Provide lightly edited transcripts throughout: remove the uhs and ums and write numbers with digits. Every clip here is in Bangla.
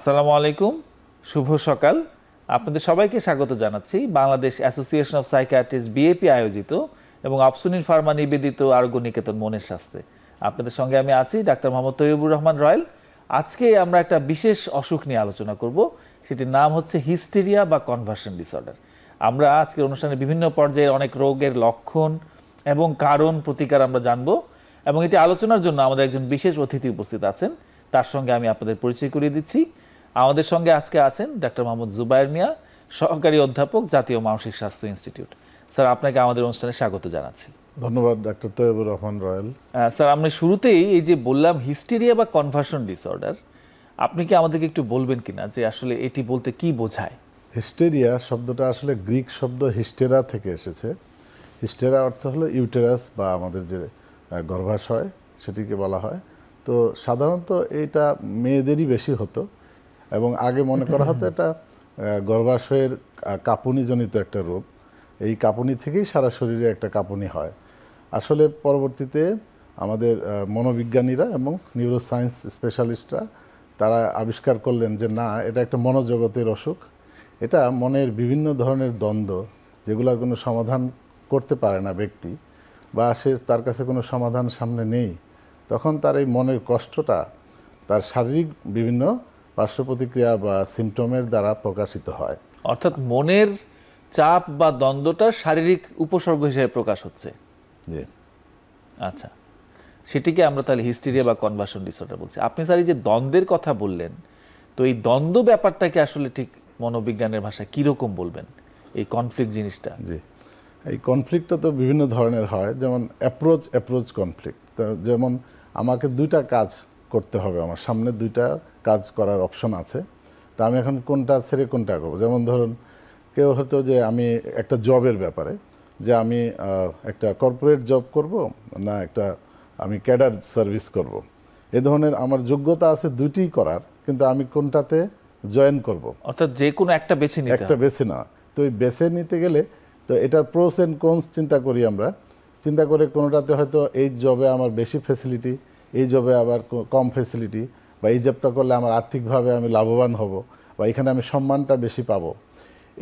আসসালামু আলাইকুম, শুভ সকাল। আপনাদের সবাইকে স্বাগত জানাচ্ছি Bangladesh association of psychiatrist BAP আয়োজিত এবং আফসুনিন ফার্মা নিবেদিত আরোগ্য নিকেতন মনের স্বাস্থ্যে। আপনাদের সঙ্গে আমি আছি ডাক্তার মোহাম্মদ তৈয়বুর রহমান রয়েল। আজকে আমরা একটা বিশেষ অসুখ নিয়ে আলোচনা করব, সেটির নাম হচ্ছে হিস্টেরিয়া বা কনভার্সন ডিসঅর্ডার। আমরা আজকের অনুষ্ঠানে বিভিন্ন পর্যায়ে অনেক রোগের লক্ষণ এবং কারণ প্রতিকার আমরা জানবো, এবং এটি আলোচনার জন্য আমাদের একজন বিশেষ অতিথি উপস্থিত আছেন। তার সঙ্গে আমি আপনাদের পরিচয় করিয়ে দিচ্ছি। আমাদের সঙ্গে আজকে আছেন ডাক্তার মোহাম্মদ জুবায়ের মিয়া, সহকারী অধ্যাপক, জাতীয় মানসিক স্বাস্থ্য ইনস্টিটিউট। স্যার, আপনাকে আমাদের অনুষ্ঠানে স্বাগত জানাচ্ছি। ধন্যবাদ doctor Taiyabur Rahman royal. Sir, আমরা শুরুতেই এই যে বললাম হিস্টেরিয়া বা কনভার্সন ডিসঅর্ডার, আপনি কি আমাদেরকে একটু বলবেন কিনা যে আসলে এটি বলতে কি বোঝায়? হিস্টেরিয়া শব্দটা আসলে গ্রিক শব্দ হিস্টেরা থেকে এসেছে। হিস্টেরা অর্থ হলো ইউটেরাস বা আমাদের যে গর্ভাশয়, সেটিকে বলা হয়। তো সাধারণত এটা মেয়েদেরই বেশি হতো, এবং আগে মনে করা হতো এটা গর্ভাশয়ের কাঁপুনিজনিত একটা রোগ। এই কাঁপুনি থেকেই সারা শরীরে একটা কাঁপুনি হয়। আসলে পরবর্তীতে আমাদের মনোবিজ্ঞানীরা এবং নিউরোসায়েন্স স্পেশালিস্টরা তারা আবিষ্কার করলেন যে না, এটা একটা মনোজগতের অসুখ। এটা মনের বিভিন্ন ধরনের দ্বন্দ্ব, যেগুলোর কোনো সমাধান করতে পারে না ব্যক্তি, বা তার কাছে কোনো সমাধান সামনে নেই, তখন তার এই মনের কষ্টটা তার শারীরিক বিভিন্ন পার্শ্ব প্রতিক্রিয়া বা সিমটমের দ্বারা প্রকাশিত হয়। অর্থাৎ মনের চাপ বা দ্বন্দ্বটা শারীরিক উপসর্গ হিসেবে প্রকাশ হচ্ছে। জি, আচ্ছা, সেটিকে আমরা তাহলে হিস্টেরিয়া বা কনভার্সন ডিসঅর্ডার বলছি। আপনি স্যার এই যে দ্বন্দ্বের কথা বললেন, তো এই দ্বন্দ্ব ব্যাপারটাকে আসলে ঠিক মনোবিজ্ঞানের ভাষায় কীরকম বলবেন, এই কনফ্লিক্ট জিনিসটা? জি, এই কনফ্লিক্টটা তো বিভিন্ন ধরনের হয়, যেমন অ্যাপ্রোচ কনফ্লিক্ট। যেমন আমাকে দুইটা কাজ করতে হবে, আমার সামনে দুইটা কাজ করার অপশন আছে, তা আমি এখন কোনটা ছেড়ে কোনটা করবো। যেমন ধরুন, কেউ হয়তো যে আমি একটা জবের ব্যাপারে, যে আমি একটা কর্পোরেট জব করব না একটা আমি ক্যাডার সার্ভিস করব, এ ধরনের আমার যোগ্যতা আছে দুইটিই করার, কিন্তু আমি কোনটাতে জয়েন করব, অর্থাৎ যে কোনো একটা বেছে নিতে একটা হবে। বেছে নেওয়া। তো এই বেছে নিতে গেলে তো এটার প্রোস অ্যান্ড কনস চিন্তা করি আমরা। চিন্তা করে কোনোটাতে হয়তো এই জবে আমার বেশি ফ্যাসিলিটি, এই জবে আবার কম ফ্যাসিলিটি, বা এই জবটা করলে আমার আর্থিকভাবে আমি লাভবান হব, বা এখানে আমি সম্মানটা বেশি পাবো।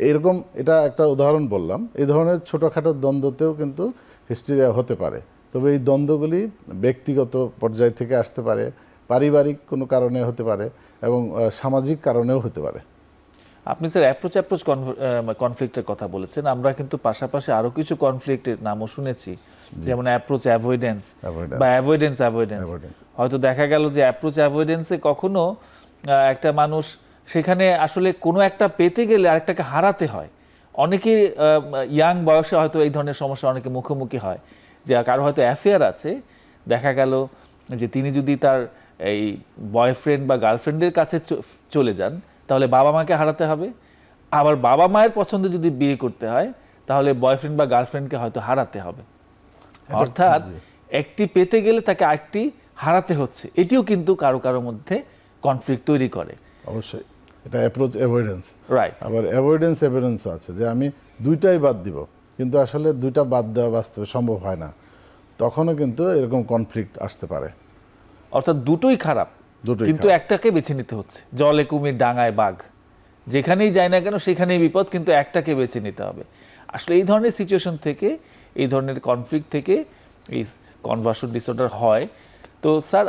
এরকম, এটা একটা উদাহরণ বললাম। এই ধরনের ছোটোখাটো দ্বন্দ্বতেও কিন্তু হিস্টেরিয়া হতে পারে। তবে এই দ্বন্দ্বগুলি ব্যক্তিগত পর্যায় থেকে আসতে পারে, পারিবারিক কোনো কারণে হতে পারে, এবং সামাজিক কারণেও হতে পারে। আপনি স্যার অ্যাপ্রোচ কনফ্লিক্টের কথা বলেছেন। আমরা কিন্তু পাশাপাশি আরও কিছু কনফ্লিক্টের নামও শুনেছি, যেমন অ্যাপ্রোচ অ্যাভয়েডেন্স বা অ্যাভয়েডেন্স। হয়তো দেখা গেল যে অ্যাপ্রোচ অ্যাভয়েডেন্সে কখনো একটা মানুষ সেখানে আসলে কোনো একটা পেতে গেলে আরেকটাকে হারাতে হয়। অনেকে ইয়াং বয়সে হয়তো এই ধরনের সমস্যা অনেকে মুখোমুখি হয়, যে কারো হয়তো অ্যাফেয়ার আছে, দেখা গেল যে তিনি যদি তার এই বয়ফ্রেন্ড বা গার্লফ্রেন্ডের কাছে চলে যান, তাহলে বাবা মাকে হারাতে হবে। আবার বাবা মায়ের পছন্দে যদি বিয়ে করতে হয়, তাহলে বয়ফ্রেন্ড বা গার্লফ্রেন্ডকে হয়তো হারাতে হবে। অর্থাৎ একটি পেতে গেলে তাকে আরেকটি হারাতে হচ্ছে। এটিও কিন্তু কারো কারো মধ্যে কনফ্লিক্ট তৈরি করে। অবশ্যই, এটা অ্যাপ্রোচ অ্যাভয়েডেন্স। রাইট। আবার অ্যাভয়েডেন্স এভিডেন্সও আছে, যে আমি দুইটাই বাদ দিব, কিন্তু আসলে দুইটা বাদ দেওয়া বাস্তবে সম্ভব হয় না। তখনও কিন্তু এরকম কনফ্লিক্ট আসতে পারে। অর্থাৎ দুটোই খারাপ, কিন্তু একটাকে বেছে নিতে হচ্ছে। জলে কুমির, ডাঙায় বাঘ, যেখানেই যায় না কেন সেখানেই বিপদ, কিন্তু একটাকে বেছে নিতে হবে। আসলে এই ধরনের সিচুয়েশন থেকে, এই ধরনের কনফ্লিক্ট থেকে এই কনভার্সন ডিসঅর্ডার হয়। তো স্যার,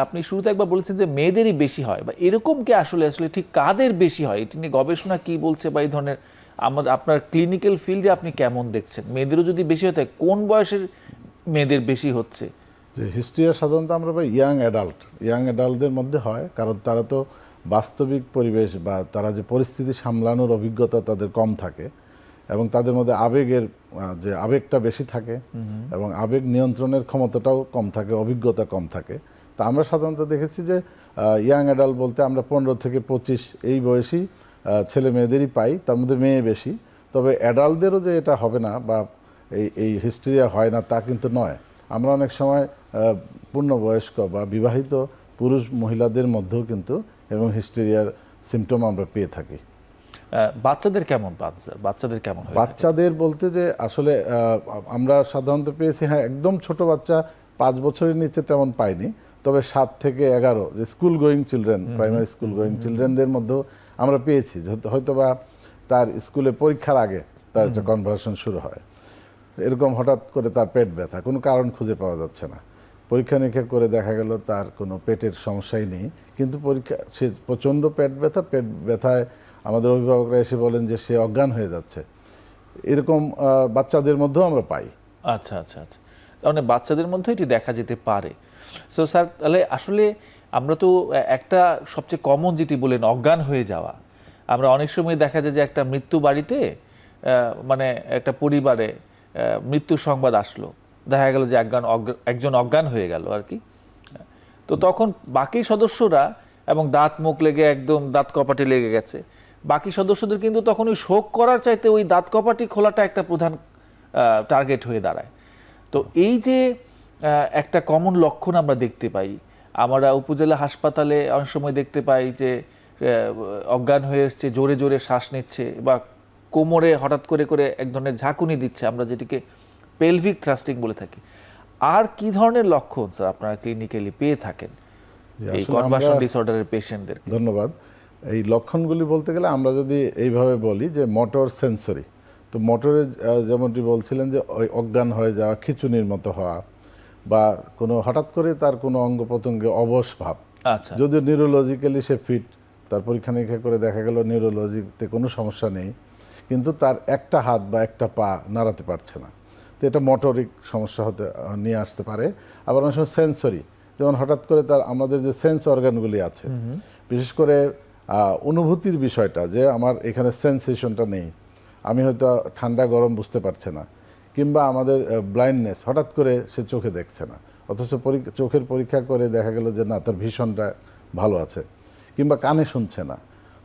আপনি শুরুতে একবার বলেছেন যে মেয়েদেরই বেশি হয়, বা এরকম কি আসলে আসলে ঠিক কাদের বেশি হয়, এটি নিয়ে গবেষণা কি বলছে, বা এই ধরনের আপনার ক্লিনিক্যাল ফিল্ডে আপনি কেমন দেখছেন? মেয়েদেরও যদি বেশি হতে হয়, কোন বয়সের মেয়েদের বেশি হচ্ছে? যে হিস্ট্রিয়া সাধারণত আমরা পাই ইয়াং অ্যাডাল্টদের মধ্যে হয়, কারণ তারা তো বাস্তবিক পরিবেশ বা তারা যে পরিস্থিতি সামলানোর অভিজ্ঞতা তাদের কম থাকে, এবং তাদের মধ্যে যে আবেগটা বেশি থাকে, এবং আবেগ নিয়ন্ত্রণের ক্ষমতাটাও কম থাকে, অভিজ্ঞতা কম থাকে। তা আমরা সাধারণত দেখেছি যে ইয়াং অ্যাডাল্ট বলতে আমরা 15 থেকে 25 এই বয়সী ছেলে মেয়েদেরই পাই, তার মধ্যে মেয়ে বেশি। তবে অ্যাডাল্টদেরও যে এটা হবে না বা এই হিস্টেরিয়া হয় না, তা কিন্তু নয়। আমরা অনেক সময় পূর্ণবয়স্ক বা বিবাহিত পুরুষ মহিলাদের মধ্যেও কিন্তু এবং হিস্টেরিয়ার সিমটম আমরা পেয়ে থাকি। বাচ্চাদের কেমন পান স্যার? বাচ্চাদের কেমন হয়? বাচ্চাদের বলতে যে আসলে আমরা সাধারণত পেয়েছি, হ্যাঁ, একদম ছোট বাচ্চা 5 বছরের নিচে তেমন পাইনি। তবে 7 থেকে 11 যে school going children, primary school going চিলড্রেনদের মধ্যেও আমরা পেয়েছি হয়তোবা তার স্কুলে পরীক্ষার আগে তার একটা কনভার্সন শুরু হয়, এরকম হঠাৎ করে তার পেট ব্যথা, কোনো কারণ খুঁজে পাওয়া যাচ্ছে না, পরীক্ষা নিরীক্ষা করে দেখা গেল তার কোনো পেটের সমস্যাই নেই, কিন্তু পরীক্ষা সে প্রচণ্ড পেট ব্যথায় আমাদের অভিভাবকরা এসে বলেন যে সে অজ্ঞান হয়ে যাচ্ছে, এরকম বাচ্চাদের মধ্যেও আমরা পাই। আচ্ছা আচ্ছা আচ্ছা, তার মানে বাচ্চাদের মধ্যে এটি দেখা যেতে পারে। সো স্যার, তাহলে আসলে আমরা তো একটা সবচেয়ে কমন যেটি বলেন অজ্ঞান হয়ে যাওয়া, আমরা অনেক সময় দেখা যায় যে একটা মৃত্যু বাড়িতে মানে একটা পরিবারে মৃত্যুর সংবাদ আসলো, দেখা গেল যে একজন অজ্ঞান হয়ে গেল আর কি। তো তখন বাকি সদস্যরা, এবং দাঁত মুখ লেগে একদম দাঁত কপাটি লেগে গেছে, বাকি সদস্যদের কিন্তু তখন ওই শোক করার চাইতে ওই দাঁত কপাটি খোলাটা একটা প্রধান টার্গেট হয়ে দাঁড়ায়। তো এই যে একটা কমন লক্ষণ আমরা দেখতে পাই, আমরা উপজেলা হাসপাতালে অনেক সময় দেখতে পাই যে অজ্ঞান হয়ে এসছে, জোরে জোরে শ্বাস নিচ্ছে, বা কোমরে হঠাৎ করে করে এক ধরনের ঝাঁকুনি দিচ্ছে, আমরা যেটিকে পেলভিক থ্রাস্টিং বলে থাকি। আর কি ধরনের লক্ষণ স্যার আপনারা ক্লিনিক্যালি পেয়ে থাকেন এই কনভার্সন ডিসঅর্ডারের পেশেন্টদের? ধন্যবাদ। এই লক্ষণগুলি বলতে গেলে আমরা যদি এইভাবে বলি যে মোটর সেন্সরি, তো মোটরে যেমনটি বলছিলেন যে ওই অজ্ঞান হয়ে যাওয়া, খিঁচুনির মতো হওয়া, বা কোনো হঠাৎ করে তার কোনো অঙ্গ প্রত্যঙ্গে অবশ ভাব, আচ্ছা, যদিও নিউরোলজিক্যালি সে ফিট, তার পরীক্ষা নিরীক্ষা করে দেখা গেল নিউরোলজিতে কোনো সমস্যা নেই, কিন্তু তার একটা হাত বা একটা পা নাড়াতে পারছে না, তো এটা মোটরিক সমস্যা নিয়ে আসতে পারে। আবার অনেক সময় সেন্সরি, যেমন হঠাৎ করে তার আমাদের যে সেন্স অর্গানগুলি আছে, বিশেষ করে অনুভূতির বিষয়টা, যে আমার এখানে সেন্সেশনটা নেই, আমি হয়তো ঠান্ডা গরম বুঝতে পারছে না, কিংবা আমাদের ব্লাইন্ডনেস, হঠাৎ করে সে চোখে দেখছে না, অথচ চোখের পরীক্ষা করে দেখা গেল যে না, তার ভিশনটা ভালো আছে, কিংবা কানে শুনছে না,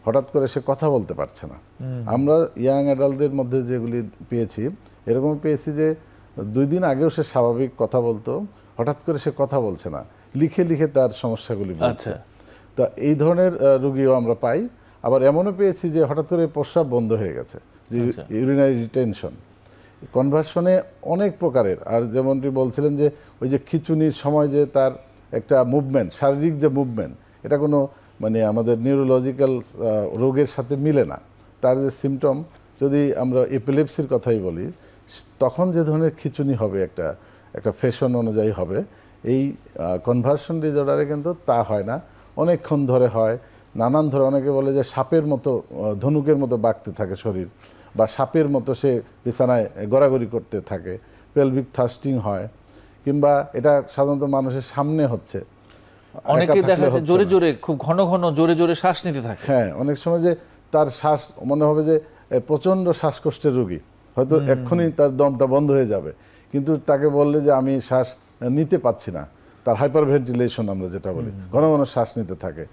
হঠাৎ করে সে কথা বলতে পারছে না। আমরা ইয়াং অ্যাডাল্টদের মধ্যে যেগুলি পেয়েছি, এরকম পেয়েছি যে 2 দিন আগেও সে স্বাভাবিক কথা বলতো, হঠাৎ করে সে কথা বলছে না, লিখে লিখে তার সমস্যাগুলি বলছে। তো এই ধরনের রোগীও আমরা পাই। আবার এমনও পেয়েছি যে হঠাৎ করে প্রস্রাব বন্ধ হয়ে গেছে, যে ইউরিনারি রিটেনশন। কনভার্সনে অনেক প্রকারের, আর যেমনটি বলছিলেন যে ওই যে খিঁচুনির সময় যে তার একটা মুভমেন্ট, শারীরিক যে মুভমেন্ট, এটা কোনো মানে আমাদের নিউরোলজিক্যাল রোগের সাথে মিলে না। তার যে সিমটম, যদি আমরা এপিলেপসির কথাই বলি, তখন যে ধরনের খিঁচুনি হবে একটা ফ্যাশন অনুযায়ী হবে, এই কনভার্সন ডিসঅর্ডারে কিন্তু তা হয় না, অনেকক্ষণ ধরে হয়, নানান ধরে, অনেকে বলে যে সাপের মতো, ধনুকের মতো বাঁকতে থাকে শরীর, বা সাপের মতো সে বিছানায় গড়াগড়ি করতে থাকে, পেলভিক থ্রাস্টিং হয়, কিংবা এটা সাধারণত মানুষের সামনে হচ্ছে, অনেকে দেখা যাচ্ছে জোরে জোরে, খুব ঘন ঘন জোরে জোরে শ্বাস নিতে থাকে। হ্যাঁ, অনেক সময় যে তার শ্বাস মনে হবে যে প্রচণ্ড শ্বাসকষ্টের রোগী, হয়তো এক্ষুনি তার দমটা বন্ধ হয়ে যাবে, কিন্তু তাকে বললে যে আমি শ্বাস নিতে পাচ্ছি না, তার হাইপার ভেন্টিলেশন আমরা যেটা বলি, ঘন ঘন শ্বাস নিতে থাকে।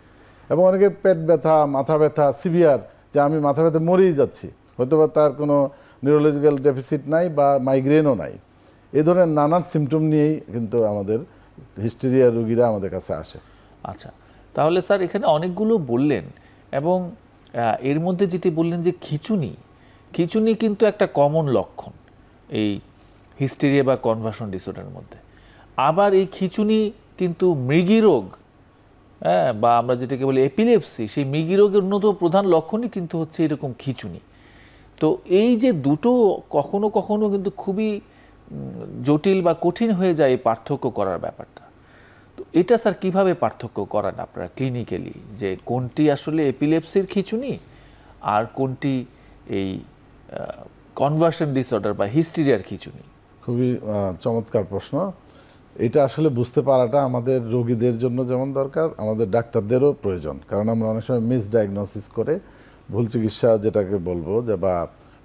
এবং অনেকে পেট ব্যথা, মাথা ব্যথা সিভিয়ার, যে আমি মাথা ব্যথা মরেই যাচ্ছি, হয়তো বা তার কোনো নিউরোলজিক্যাল ডেফিসিট নাই বা মাইগ্রেনও নাই, এ ধরনের নানান সিমটম নিয়েই কিন্তু আমাদের হিস্টেরিয়া রোগীরা আমাদের কাছে আসে। আচ্ছা, তাহলে স্যার এখানে অনেকগুলো বললেন, এবং এর মধ্যে যেটি বললেন যে খিঁচুনি কিন্তু একটা কমন লক্ষণ এই হিস্টেরিয়া বা কনভার্সন ডিসঅর্ডারের মধ্যে। আবার এই খিঁচুনি কিন্তু মৃগী রোগ, হ্যাঁ, বা আমরা যেটাকে বলি এপিলেপসি, সেই মৃগী রোগের অন্যতম প্রধান লক্ষণই কিন্তু হচ্ছে এরকম খিঁচুনি। তো এই যে দুটো কখনো কখনো কিন্তু খুবই জটিল বা কঠিন হয়ে যায় এই পার্থক্য করার ব্যাপারটা। তো এটা স্যার কিভাবে পার্থক্য করেন আপনারা ক্লিনিক্যালি, যে কোনটি আসলে এপিলেপসির খিঁচুনি আর কোনটি এই কনভার্সন ডিসঅর্ডার বা হিস্টেরিয়ার খিঁচুনি? খুবই চমৎকার প্রশ্ন। এটা আসলে বুঝতে পারাটা আমাদের রোগীদের জন্য যেমন দরকার, আমাদের ডাক্তারদেরও প্রয়োজন, কারণ আমরা অনেক সময় মিসডায়াগনোসিস করে ভুল চিকিৎসা যেটাকে বলবো, যে বা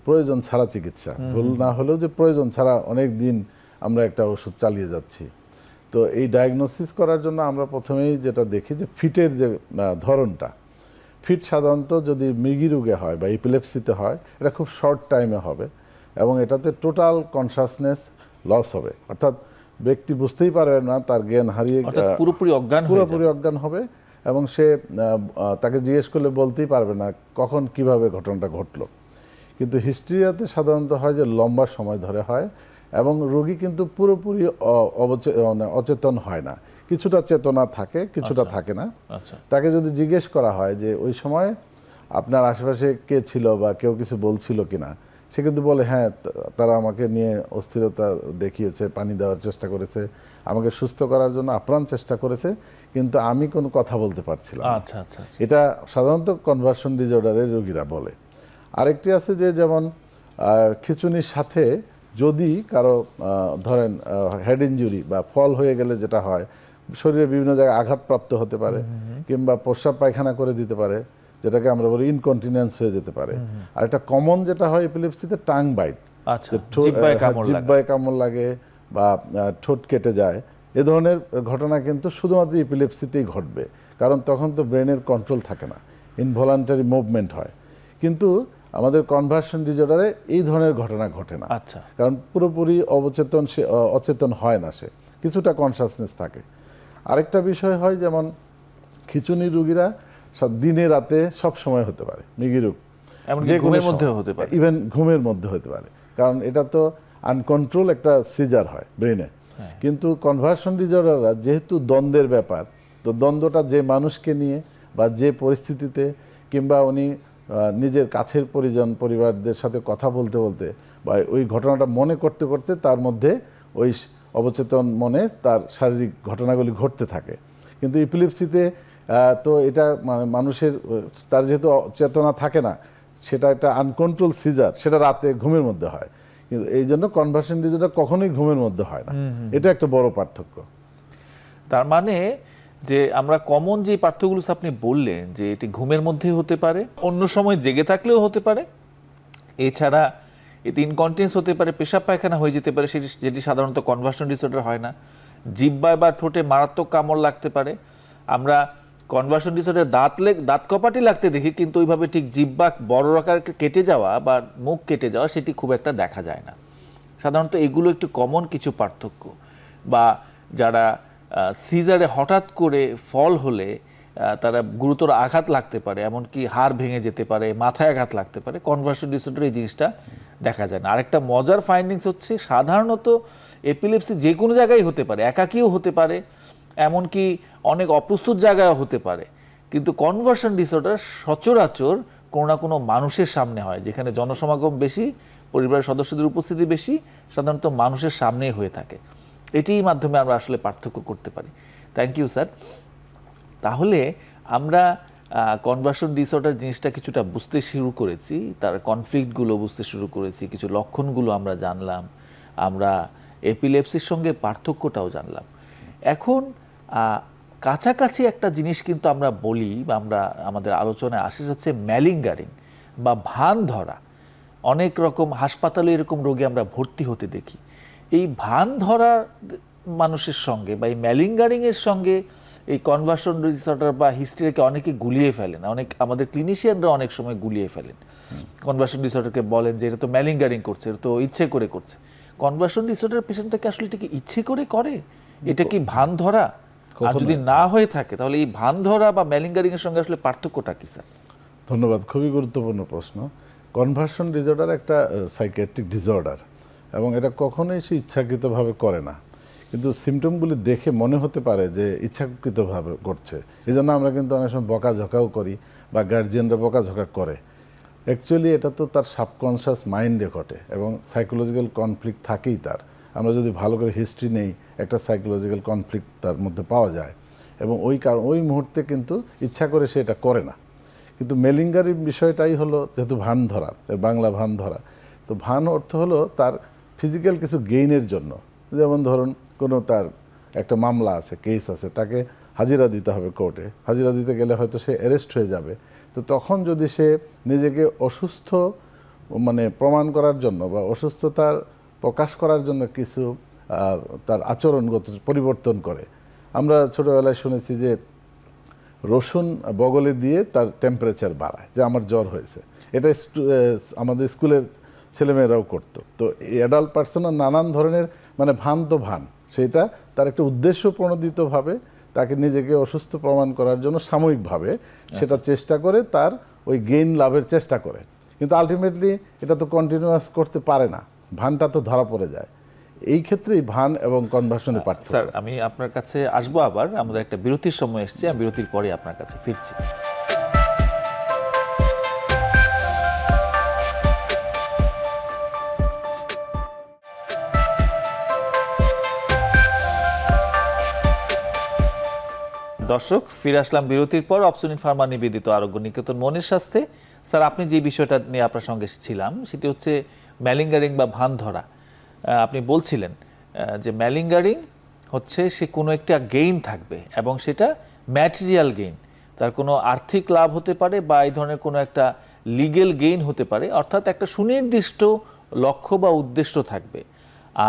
প্রয়োজন ছাড়া চিকিৎসা, ভুল না হলেও যে প্রয়োজন ছাড়া অনেক দিন আমরা একটা ওষুধ চালিয়ে যাচ্ছি। তো এই ডায়াগনোসিস করার জন্য আমরা প্রথমেই যেটা দেখি যে ফিটের যে ধরনটা, ফিট সাধারণত যদি মৃগী রোগে হয় বা এপিলেপসিতে হয়, এটা খুব শর্ট টাইমে হবে, এবং এটাতে টোটাল কনসাসনেস লস হবে, অর্থাৎ ব্যক্তি বুঝতেই পারবে না, তার জ্ঞান হারিয়ে পুরোপুরি অজ্ঞান হবে, এবং সে তাকে জিজ্ঞেস করলে বলতেই পারবে না কখন কিভাবে ঘটনাটা ঘটলো। কিন্তু হিস্টেরিয়াতে সাধারণত হয় যে লম্বা সময় ধরে হয়, এবং রোগী কিন্তু পুরোপুরি অচেতন হয় না, কিছুটা চেতনা থাকে, কিছুটা থাকে না। আচ্ছা, তাকে যদি জিজ্ঞেস করা হয় যে ওই সময় আপনার আশেপাশে কে ছিল বা কেউ কিছু বলছিল কিনা, সে কিন্তু বলে হ্যাঁ, তারা আমাকে নিয়ে অস্থিরতা দেখিয়েছে, পানি দেওয়ার চেষ্টা করেছে, আমাকে সুস্থ করার জন্য আপ্রাণ চেষ্টা করেছে, কিন্তু আমি কোনো কথা বলতে পারছিলাম না। আচ্ছা, আচ্ছা, আচ্ছা। এটা সাধারণত কনভার্সন ডিসঅর্ডারের রোগীরা বলে। আরেকটি আছে যে যেমন খিঁচুনির সাথে যদি কারো ধরেন হেড ইনজুরি বা ফল হয়ে গেলে যেটা হয়, শরীরে বিভিন্ন জায়গায় আঘাতপ্রাপ্ত হতে পারে, কিংবা প্রস্রাব পায়খানা করে দিতে পারে, যেটাকে আমরা বলি ইনকন্টিনেন্স হয়ে যেতে পারে। আর একটা কমন যেটা হয় এপিলেপসিতে টাং বাইট, আচ্ছা, জিহ্বায় কামড় লাগা। জিহ্বায় কামড় লাগে বা ঠোঁট কেটে যায়, এ ধরনের ঘটনা কিন্তু শুধুমাত্র এপিলেপসিতেই ঘটবে, কারণ তখন তো ব্রেনের কন্ট্রোল থাকে না, ইনভলান্টারি মুভমেন্ট হয়। কিন্তু আমাদের কনভার্সন ডিসঅর্ডারে এই ধরনের ঘটনা ঘটে না। আচ্ছা, কারণ পুরোপুরি অচেতন হয় না, সে কিছুটা কনসাসনেস থাকে। আরেকটা বিষয় হয় যেমন খিঁচুনি রোগীরা দিনে রাতে সব সময় হতে পারে মৃগী এমনকি ঘুমের মধ্যেও হতে পারে। ইভেন ঘুমের মধ্যে হতে পারে, কারণ এটা তো আনকন্ট্রোল একটা সিজার হয় ব্রেনে। কিন্তু কনভার্সন ডিসঅর্ডাররা যেহেতু দ্বন্দ্বের ব্যাপার, তো দ্বন্দ্বটা যে মানুষকে নিয়ে বা যে পরিস্থিতিতে, কিংবা উনি নিজের কাছের পরিবারদের সাথে কথা বলতে বলতে বা ওই ঘটনাটা মনে করতে করতে তার মধ্যে ওই অবচেতন মনে তার শারীরিক ঘটনাগুলি ঘটতে থাকে। কিন্তু এপিলেপসিতে তো এটা মানুষের তার যেহেতু চেতনা থাকে না, সেটা একটা আনকন্ট্রোল সিজার, সেটা রাতে ঘুমের মধ্যে হয়। কিন্তু এই জন্য কনভার্সন ডিসঅর্ডার কখনোই ঘুমের মধ্যে হয় না। এটা একটা বড় পার্থক্য। তার মানে যে আমরা কমন যে পার্থক্যগুলো আপনি বললেন, যে এটি ঘুমের মধ্যেই হতে পারে, অন্য সময় জেগে থাকলেও হতে পারে, এছাড়া এতে ইনকন্টিনেন্স হতে পারে, পেশাব পায়খানা হয়ে যেতে পারে, যেটি সাধারণত কনভার্সন ডিসঅর্ডার হয় না, জিহ্বায় বা ঠোঁটে মারাত্মক কামড় লাগতে পারে। আমরা কনভার্সন ডিসঅর্ডার দাঁত কপাটি লাগতে দেখি, কিন্তু ওইভাবে ঠিক জিহ্বা বড় আকার কেটে যাওয়া বা মুখ কেটে যাওয়া সেটি খুব একটা দেখা যায় না। সাধারণত এগুলো একটু কমন কিছু পার্থক্য। বা যারা সিজারে হঠাৎ করে ফল হলে তারা গুরুতর আঘাত লাগতে পারে, এমনকি হাড় ভেঙে যেতে পারে, মাথায় আঘাত লাগতে পারে, কনভার্সন ডিসঅর্ডার এই জিনিসটা দেখা যায় না। আরেকটা মজার ফাইন্ডিংস হচ্ছে, সাধারণত এপিলেপসি যে কোনো জায়গায় হতে পারে, একাকীও হতে পারে, এমনকি অনেক অপ্রস্তুত জায়গায় হতে পারে, কিন্তু কনভার্সন ডিসঅর্ডার সচরাচর কোনো না কোনো মানুষের সামনে হয়, যেখানে জনসমাগম বেশি, পরিবারের সদস্যদের উপস্থিতি বেশি, সাধারণত মানুষের সামনেই হয়ে থাকে। এটির মাধ্যমে আমরা আসলে পার্থক্য করতে পারি। Thank you sir. তাহলে আমরা কনভার্সন ডিসঅর্ডার জিনিসটা কিছুটা বুঝতে শুরু করেছি, তার কনফ্লিক্টগুলো বুঝতে শুরু করেছি, কিছু লক্ষণগুলো আমরা জানলাম, আমরা এপিলেপসির সঙ্গে পার্থক্যটাও জানলাম। এখন কাছাকাছি একটা জিনিস কিন্তু আমরা বলি বা আমরা আমাদের আলোচনায় আসে, হচ্ছে ম্যালিঙ্গারিং বা ভান ধরা। অনেক রকম হাসপাতালে এরকম রোগী আমরা ভর্তি হতে দেখি। এই ভান ধরা মানুষের সঙ্গে বা এই ম্যালিঙ্গারিংয়ের সঙ্গে এই কনভার্সন ডিসঅর্ডার বা হিস্ট্রিকে অনেকে গুলিয়ে ফেলেন, আমাদের ক্লিনিশিয়ানরা অনেক সময় গুলিয়ে ফেলেন। কনভার্সন ডিসঅর্ডারকে বলেন যে এটা তো ম্যালিঙ্গারিং করছে, এটা তো ইচ্ছে করে করছে। কনভার্সন ডিসঅর্ডার পেশেন্টটাকে আসলে এটা কি ইচ্ছে করে করে? এটা কি ভান ধরা? আর যদি না হয়ে থাকে, তাহলে এই ভান ধরা বা ম্যালিঙ্গারিং এর সঙ্গে আসলে পার্থক্যটা কি স্যার? ধন্যবাদ, খুবই গুরুত্বপূর্ণ প্রশ্ন। কনভার্সন ডিসঅর্ডার একটা সাইকিয়াট্রিক ডিসঅর্ডার, এবং এটা কখনোই সে ইচ্ছাকৃতভাবে করে না, কিন্তু সিমটমগুলি দেখে মনে হতে পারে যে ইচ্ছাকৃতভাবে করছে। এই জন্য আমরা কিন্তু অনেক সময় বকাঝকাও করি বা গার্জিয়ানরা বকাঝকা করে। অ্যাকচুয়ালি এটা তো তার সাবকনশিয়াস মাইন্ডে ঘটে, এবং সাইকোলজিক্যাল কনফ্লিক্ট থাকেই তার। আমরা যদি ভালো করে হিস্ট্রি নেই, একটা সাইকোলজিক্যাল কনফ্লিক্ট তার মধ্যে পাওয়া যায়, এবং ওই মুহূর্তে কিন্তু ইচ্ছা করে সে এটা করে না। কিন্তু ম্যালিঙ্গারির বিষয়টাই হলো, যেহেতু ভান ধরা, বাংলা ভান ধরা, তো ভান অর্থ হলো তার ফিজিক্যাল কিছু গেইনের জন্য। যেমন ধরুন কোনো তার একটা মামলা আছে, কেস আছে, তাকে হাজিরা দিতে হবে কোর্টে, হাজিরা দিতে গেলে হয়তো সে অ্যারেস্ট হয়ে যাবে। তো তখন যদি সে নিজেকে অসুস্থ প্রমাণ করার জন্য বা অসুস্থতার প্রকাশ করার জন্য কিছু তার আচরণগত পরিবর্তন করে। আমরা ছোটোবেলায় শুনেছি যে রসুন বগলে দিয়ে তার টেম্পারেচার বাড়ায়, যে আমার জ্বর হয়েছে। এটা আমাদের স্কুলের ছেলেমেয়েরাও করতো। তো অ্যাডাল্ট পার্সনের নানান ধরনের ভান তো ভান, সেটা তার একটা উদ্দেশ্য প্রণোদিতভাবে তাকে নিজেকে অসুস্থ প্রমাণ করার জন্য সাময়িকভাবে সেটা চেষ্টা করে, তার ওই গেইন লাভের চেষ্টা করে। কিন্তু আলটিমেটলি এটা তো কন্টিনিউয়াস করতে পারে না, ভানটা তো ধরা পড়ে যায়। এই ক্ষেত্রেই ভান এবং কনভার্সনের পার্থক্য। স্যার আমি আপনার কাছে আসবো আবার, আমাদের একটা বিরতির সময় এসেছে, আমি বিরতির পরে আপনার কাছে ফিরছি। দর্শক ফিরে আসলাম বিরতির পর। অপসনিন ফার্মা নিবেদিত আরোগ্য নিকেতন মনের স্বাস্থ্যে। স্যার আপনি যে বিষয়টা নিয়ে আপনার সঙ্গে ছিলাম সেটি হচ্ছে ম্যালিঙ্গারিং বা ভান ধরা। আপনি বলছিলেন যে ম্যালিঙ্গারিং হচ্ছে সে কোনো একটা গেইন থাকবে এবং সেটা ম্যাটেরিয়াল গেইন, তার কোনো আর্থিক লাভ হতে পারে বা এই ধরনের কোনো একটা লিগেল গেইন হতে পারে, অর্থাৎ একটা সুনির্দিষ্ট লক্ষ্য বা উদ্দেশ্য থাকবে।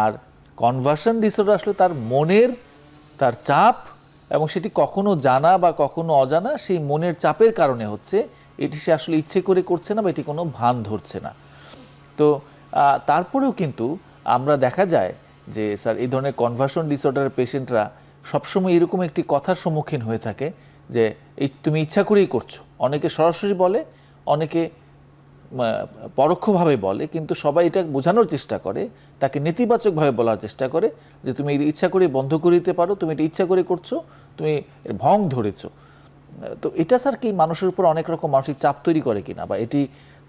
আর কনভার্সন ডিসঅর্ডার আসলে তার মনের তার চাপ, এবং সেটি কখনো জানা বা কখনো অজানা, সেই মনের চাপের কারণে হচ্ছে, এটি সে আসলে ইচ্ছে করে করছে না বা এটি কোনো ভান ধরছে না। তো তারপরেও কিন্তু আমরা দেখা যায় যে স্যার এই ধরনের কনভার্সন ডিসঅর্ডারের পেশেন্টরা সবসময় এরকম একটি কথার সম্মুখীন হয়ে থাকে যে এই তুমি ইচ্ছা করেই করছো। অনেকে সরাসরি বলে, অনেকে পরোক্ষভাবে বলে, কিন্তু সবাই এটা বোঝানোর চেষ্টা করে, তাকে নেতিবাচকভাবে বলার চেষ্টা করে যে তুমি ইচ্ছা করে বন্ধ করে দিতে পারো, তুমি এটা ইচ্ছা করে করছো, তুমি ভং ধরেছো। তো এটা স্যার কি মানুষের উপর অনেক রকম মানসিক চাপ তৈরি করে কিনা, বা এটি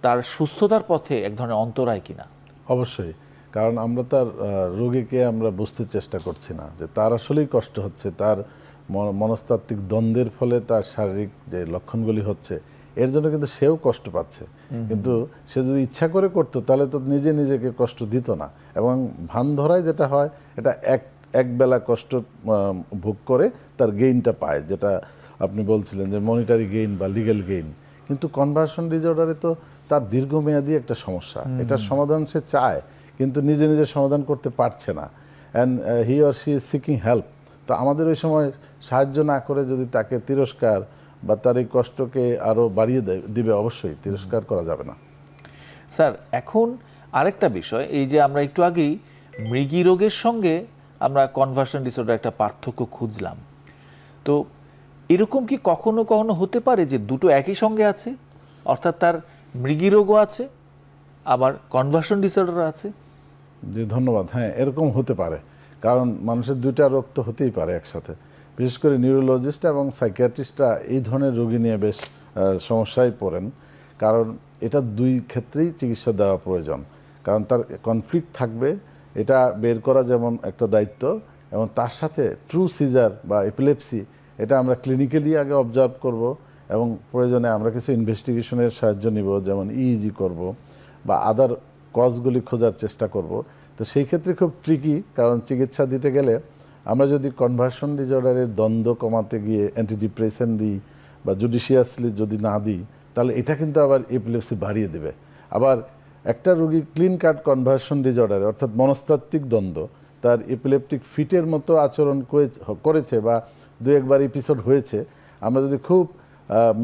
তার সুস্থতার পথে এক ধরনের অন্তরায় কিনা? অবশ্যই, কারণ আমরা তার রোগীকে আমরা বুঝতে চেষ্টা করছি না যে তার আসলেই কষ্ট হচ্ছে, তার মনস্তাত্ত্বিক দ্বন্দ্বের ফলে তার শারীরিক যে লক্ষণগুলি হচ্ছে এর জন্য কিন্তু সেও কষ্ট পাচ্ছে। কিন্তু সে যদি ইচ্ছা করে করতো তাহলে তো নিজে নিজেকে কষ্ট দিত না। এবং ভান ধরায় যেটা হয়, এটা এক বেলা কষ্ট ভোগ করে তার গেইনটা পায়, যেটা আপনি বলছিলেন যে মনিটারি গেইন বা লিগ্যাল গেইন। কিন্তু কনভার্সন ডিসঅর্ডারে তো তার দীর্ঘমেয়াদী একটা সমস্যা, এটার সমাধান সে চায় কিন্তু নিজে নিজে সমাধান করতে পারছে না, and he or she is seeking help. তো আমাদের ওই সময় সাহায্য না করে যদি তাকে তিরস্কার বা তার এই কষ্টকে আরও বাড়িয়ে দিবে, অবশ্যই তিরস্কার করা যাবে না। স্যার এখন আরেকটা বিষয়, এই যে আমরা একটু আগেই মৃগী রোগের সঙ্গে আমরা কনভার্সন ডিসঅর্ডার একটা পার্থক্য খুঁজলাম, তো এরকম কি কখনো কখনো হতে পারে যে দুটো একই সঙ্গে আছে, অর্থাৎ তার মৃগী রোগও আছে আবার কনভার্সন ডিসঅর্ডার আছে? জি ধন্যবাদ। হ্যাঁ, এরকম হতে পারে, কারণ মানুষের দুইটা রোগ তো হতেই পারে একসাথে। বিশেষ করে নিউরোলজিস্ট এবং সাইকিয়াট্রিস্টরা এই ধরনের রোগী নিয়ে বেশ সমস্যায় পড়েন, কারণ এটা দুই ক্ষেত্রেই চিকিৎসা দেওয়া প্রয়োজন। কারণ তার কনফ্লিক্ট থাকবে, এটা বের করা যেমন একটা দায়িত্ব, এবং তার সাথে ট্রু সিজার বা এপিলেপসি এটা আমরা ক্লিনিক্যালি আগে অবজার্ভ করব, এবং প্রয়োজনে আমরা কিছু ইনভেস্টিগেশনের সাহায্য নিব, যেমন ইইজি করব বা আদার কজগুলি খোঁজার চেষ্টা করব। তো সেই ক্ষেত্রে খুব ট্রিকি, কারণ চিকিৎসা দিতে গেলে আমরা যদি কনভার্সন ডিসঅর্ডারের দ্বন্দ্ব কমাতে গিয়ে অ্যান্টিডিপ্রেসেন্ট দিই বা জুডিশিয়াসলি যদি না দিই, তাহলে এটা কিন্তু আবার এপিলেপসি বাড়িয়ে দেবে। আবার একটা রোগী ক্লিন কাট কনভার্সন ডিসঅর্ডারে, অর্থাৎ মনস্তাত্ত্বিক দ্বন্দ্ব, তার এপিলেপটিক ফিটের মতো আচরণ করেছে বা দু একবার এপিসোড হয়েছে, আমরা যদি খুব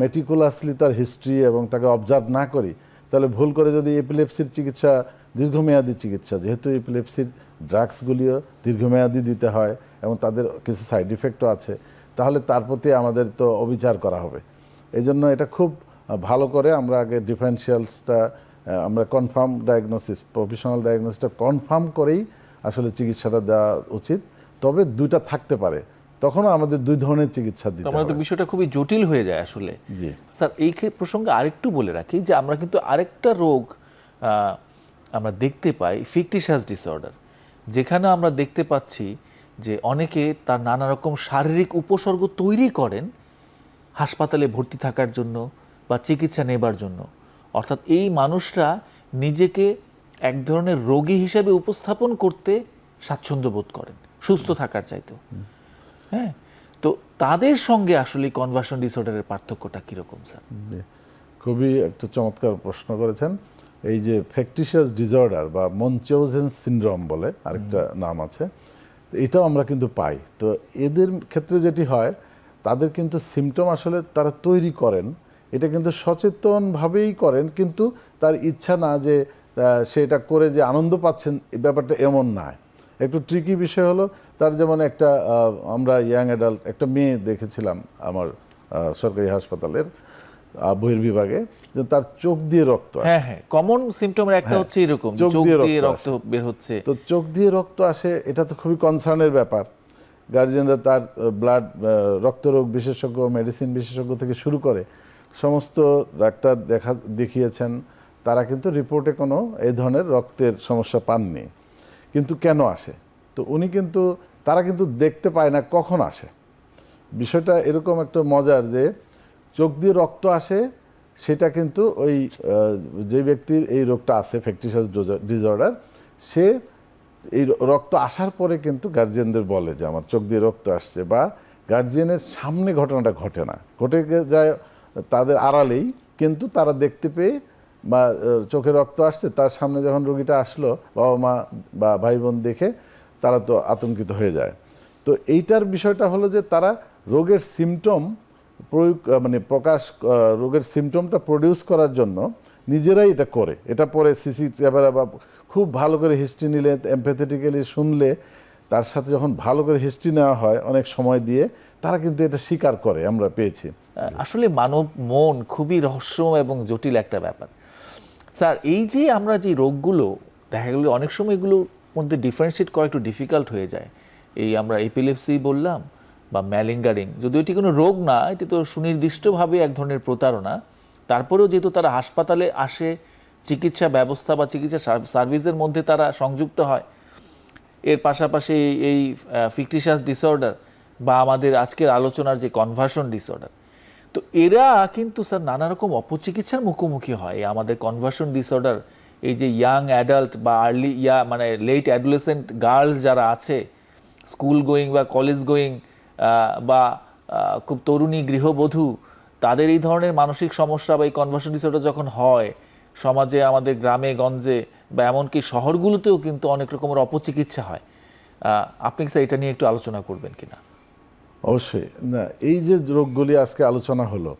মেটিকুলাসলি তার হিস্ট্রি এবং তাকে অবজার্ভ না করি, তাহলে ভুল করে যদি এপিলেপসির চিকিৎসা, দীর্ঘমেয়াদী চিকিৎসা, যেহেতু এপিলেপসির ড্রাগসগুলিও দীর্ঘমেয়াদী দিতে হয় এবং তাদের কিছু সাইড ইফেক্টও আছে, তাহলে তার প্রতি আমাদের তো অবিচার করা হবে। এই জন্য এটা খুব ভালো করে আমরা আগে ডিফারেন্সিয়ালসটা আমরা কনফার্ম ডায়াগনোসিস, প্রফেশনাল ডায়াগনোসিসটা কনফার্ম করেই আসলে চিকিৎসাটা দেওয়া উচিত। তবে দুইটা থাকতে পারে, তখনও আমাদের দুই ধরনের চিকিৎসা দিতে হবে। তো বিষয়টা খুবই জটিল হয়ে যায় আসলে। জি স্যার এই প্রসঙ্গে আরেকটু বলে রাখি যে আমরা কিন্তু আরেকটা রোগ আমরা দেখতে পাই, ফিকটিশাস ডিসঅর্ডার, যেখানে আমরা দেখতে পাচ্ছি যে অনেকে তার নানা রকম শারীরিক উপসর্গ তৈরি করেন হাসপাতালে ভর্তি থাকার জন্য বা চিকিৎসা নেবার জন্য। অর্থাৎ এই মানুষরা নিজেকে এক ধরনের রোগী হিসেবে উপস্থাপন করতে স্বাচ্ছন্দ্য বোধ করেন সুস্থ থাকার চাইতেও। হ্যাঁ, তো তাদের সঙ্গে আসলে কনভার্সন ডিসঅর্ডারের পার্থক্যটা কীরকম স্যার? খুবই একটা চমৎকার প্রশ্ন করেছেন। এই যে ফ্যাকটিশিয়াস ডিসঅর্ডার বা মনচাউজেন সিনড্রোম বলে আরেকটা নাম আছে, এটাও আমরা কিন্তু পাই। তো এদের ক্ষেত্রে যেটি হয়, তাদের কিন্তু সিমটম আসলে তারা তৈরি করেন, এটা কিন্তু সচেতনভাবেই করেন, কিন্তু তার ইচ্ছা না যে সে এটা করে যে আনন্দ পাচ্ছেন, এই ব্যাপারটা এমন নয়। একটু ট্রিকি বিষয় হলো, তার যেমন একটা আমরা ইয়াং অ্যাডাল্ট একটা মেয়ে দেখেছিলাম আমার সরকারি হাসপাতালের, বহির্বিভাগে, যে তার চোখ দিয়ে রক্ত আসে। হ্যাঁ হ্যাঁ, কমন সিম্পটমের একটা হচ্ছে এরকম চোখ চোখ দিয়ে দিয়ে রক্ত রক্ত বের হচ্ছে। তো চোখ দিয়ে রক্ত আসে, এটা তো খুবই কনসার্নের ব্যাপার। গার্জিয়ানরা তার ব্লাড রক্তরোগ বিশেষজ্ঞ, মেডিসিন বিশেষজ্ঞ থেকে শুরু করে সমস্ত ডাক্তার দেখিয়েছেন, তারা কিন্তু রিপোর্টে কোনো এই ধরনের রক্তের সমস্যা পাননি। কিন্তু কেন আসে? তো তারা কিন্তু দেখতে পায় না কখন আসে। বিষয়টা এরকম একটা মজার যে চোখ দিয়ে রক্ত আসে, সেটা কিন্তু ওই যে ব্যক্তির এই রোগটা আছে ফ্যাকটিশাস ডিসঅর্ডার, সে এই রক্ত আসার পরে কিন্তু গার্জিয়ানদের বলে যে আমার চোখ দিয়ে রক্ত আসছে, বা গার্জিয়ানের সামনে ঘটনাটা ঘটে না, ঘটে যায় তাদের আড়ালেই, কিন্তু তারা দেখতে পেয়ে বা চোখে রক্ত আসছে তার সামনে যখন রোগীটা আসলো, বাবা মা বা ভাই বোন দেখে তারা তো আতঙ্কিত হয়ে যায়। তো এইটার বিষয়টা হলো যে তারা রোগের সিমটম রোগের সিমটমটা প্রডিউস করার জন্য নিজেরাই এটা করে, এটা পরে সিসি ক্যামেরা বা খুব ভালো করে হিস্ট্রি নিলে, এমপ্যাথেটিক্যালি শুনলে, তার সাথে যখন ভালো করে হিস্ট্রি নেওয়া হয় অনেক সময় দিয়ে, তারা কিন্তু এটা স্বীকার করে, আমরা পেয়েছি। আসলে মানব মন খুবই রহস্যময় এবং জটিল একটা ব্যাপার। স্যার, এই যে আমরা যে রোগগুলো দেখা গেল অনেক সময় এগুলোর মধ্যে ডিফারেন্সিয়েট করা একটু ডিফিকাল্ট হয়ে যায়। এই আমরা এপিলেপসি বললাম বা ম্যালিঙ্গারিং, যদিও এটি কোনো রোগ না, এটি তো সুনির্দিষ্টভাবে এক ধরনের প্রতারণা, তারপরেও যেহেতু তারা হাসপাতালে আসে, চিকিৎসা ব্যবস্থা বা চিকিৎসা সার্ভিসের মধ্যে তারা সংযুক্ত হয়, এর পাশাপাশি এই ফিকটিশাস ডিসঅর্ডার বা আমাদের আজকের আলোচনার যে কনভার্সন ডিসঅর্ডার, তো এরা কিন্তু স্যার নানা রকম অপচিকিৎসার মুখোমুখি হয়। আমাদের কনভার্সন ডিসঅর্ডার, এই যে ইয়াং অ্যাডাল্ট বা আর্লি মানে লেট অ্যাডোলেসেন্ট গার্লস যারা আছে, স্কুল গোয়িং বা কলেজ গোয়িং বা খুব তরুণী গৃহবধূ, তাদের এই ধরনের মানসিক সমস্যা বা এই কনভার্সন ডিসঅর্ডার যখন হয় সমাজে, আমাদের গ্রামে গঞ্জে বা এমনকি শহরগুলোতেও কিন্তু অনেক রকমের অপচিকিৎসা হয়। আপনি স্যার এটা নিয়ে একটু আলোচনা করবেন কিনা? অবশ্যই। না, এই যে রোগগুলি আজকে আলোচনা হলো,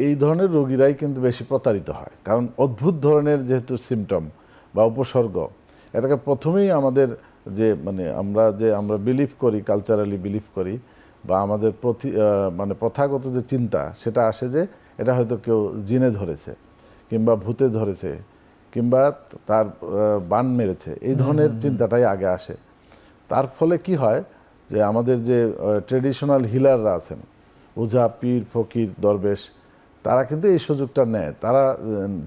এই ধরনের রোগীরাই কিন্তু বেশি প্রতারিত হয়, কারণ অদ্ভুত ধরনের যেহেতু সিমটম বা উপসর্গ, এটাকে প্রথমেই আমাদের যে আমরা বিলিভ করি, কালচারালি বিলিভ করি, বা আমাদের প্রথাগত যে চিন্তা, সেটা আসে যে এটা হয়তো কেউ জিনে ধরেছে, কিংবা ভূতে ধরেছে, কিংবা তার বান মেরেছে, এই ধরনের চিন্তাটাই আগে আসে। তার ফলে কি হয় যে আমাদের যে ট্রেডিশনাল হিলাররা আছেন, ওঝা, পীর, ফকির, দরবেশ, তারা কিন্তু এই সুযোগটা নেয়। তারা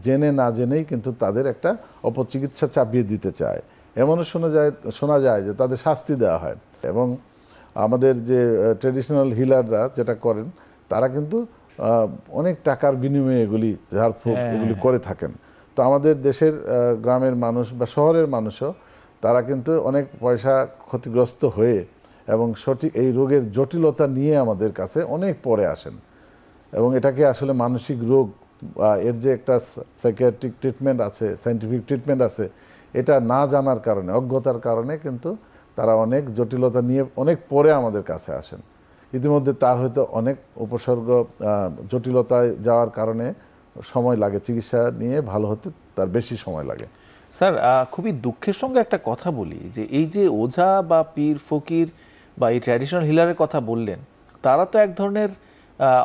জেনে না জেনেই কিন্তু তাদের একটা অপচিকিৎসা চাপিয়ে দিতে চায়। এমনও শোনা যায় যে তাদের শাস্তি দেওয়া হয়। এবং আমাদের যে ট্রেডিশনাল হিলাররা যেটা করেন, তারা কিন্তু অনেক টাকার বিনিময়ে এগুলি ঝাড়ফুঁক এগুলি করে থাকেন। তো আমাদের দেশের গ্রামের মানুষ বা শহরের মানুষও তারা কিন্তু অনেক পয়সা ক্ষতিগ্রস্ত হয়ে এবং সঠিক এই রোগের জটিলতা নিয়ে আমাদের কাছে অনেক পরে আসেন। এবং এটাকে আসলে মানসিক রোগ, এর যে একটা সাইকিয়াট্রিক ট্রিটমেন্ট আছে, সায়েন্টিফিক ট্রিটমেন্ট আছে, এটা না জানার কারণে, অজ্ঞতার কারণে কিন্তু তারা অনেক জটিলতা নিয়ে অনেক পরে আমাদের কাছে আসেন। ইতিমধ্যে তার হয়তো অনেক উপসর্গ, জটিলতায় যাওয়ার কারণে সময় লাগে, চিকিৎসা নিয়ে ভালো হতে তার বেশি সময় লাগে। স্যার, খুবই দুঃখের সঙ্গে একটা কথা বলি যে এই যে ওঝা বা পীর ফকির বা এই ট্র্যাডিশনাল হিলারের কথা বললেন, তারা তো এক ধরনের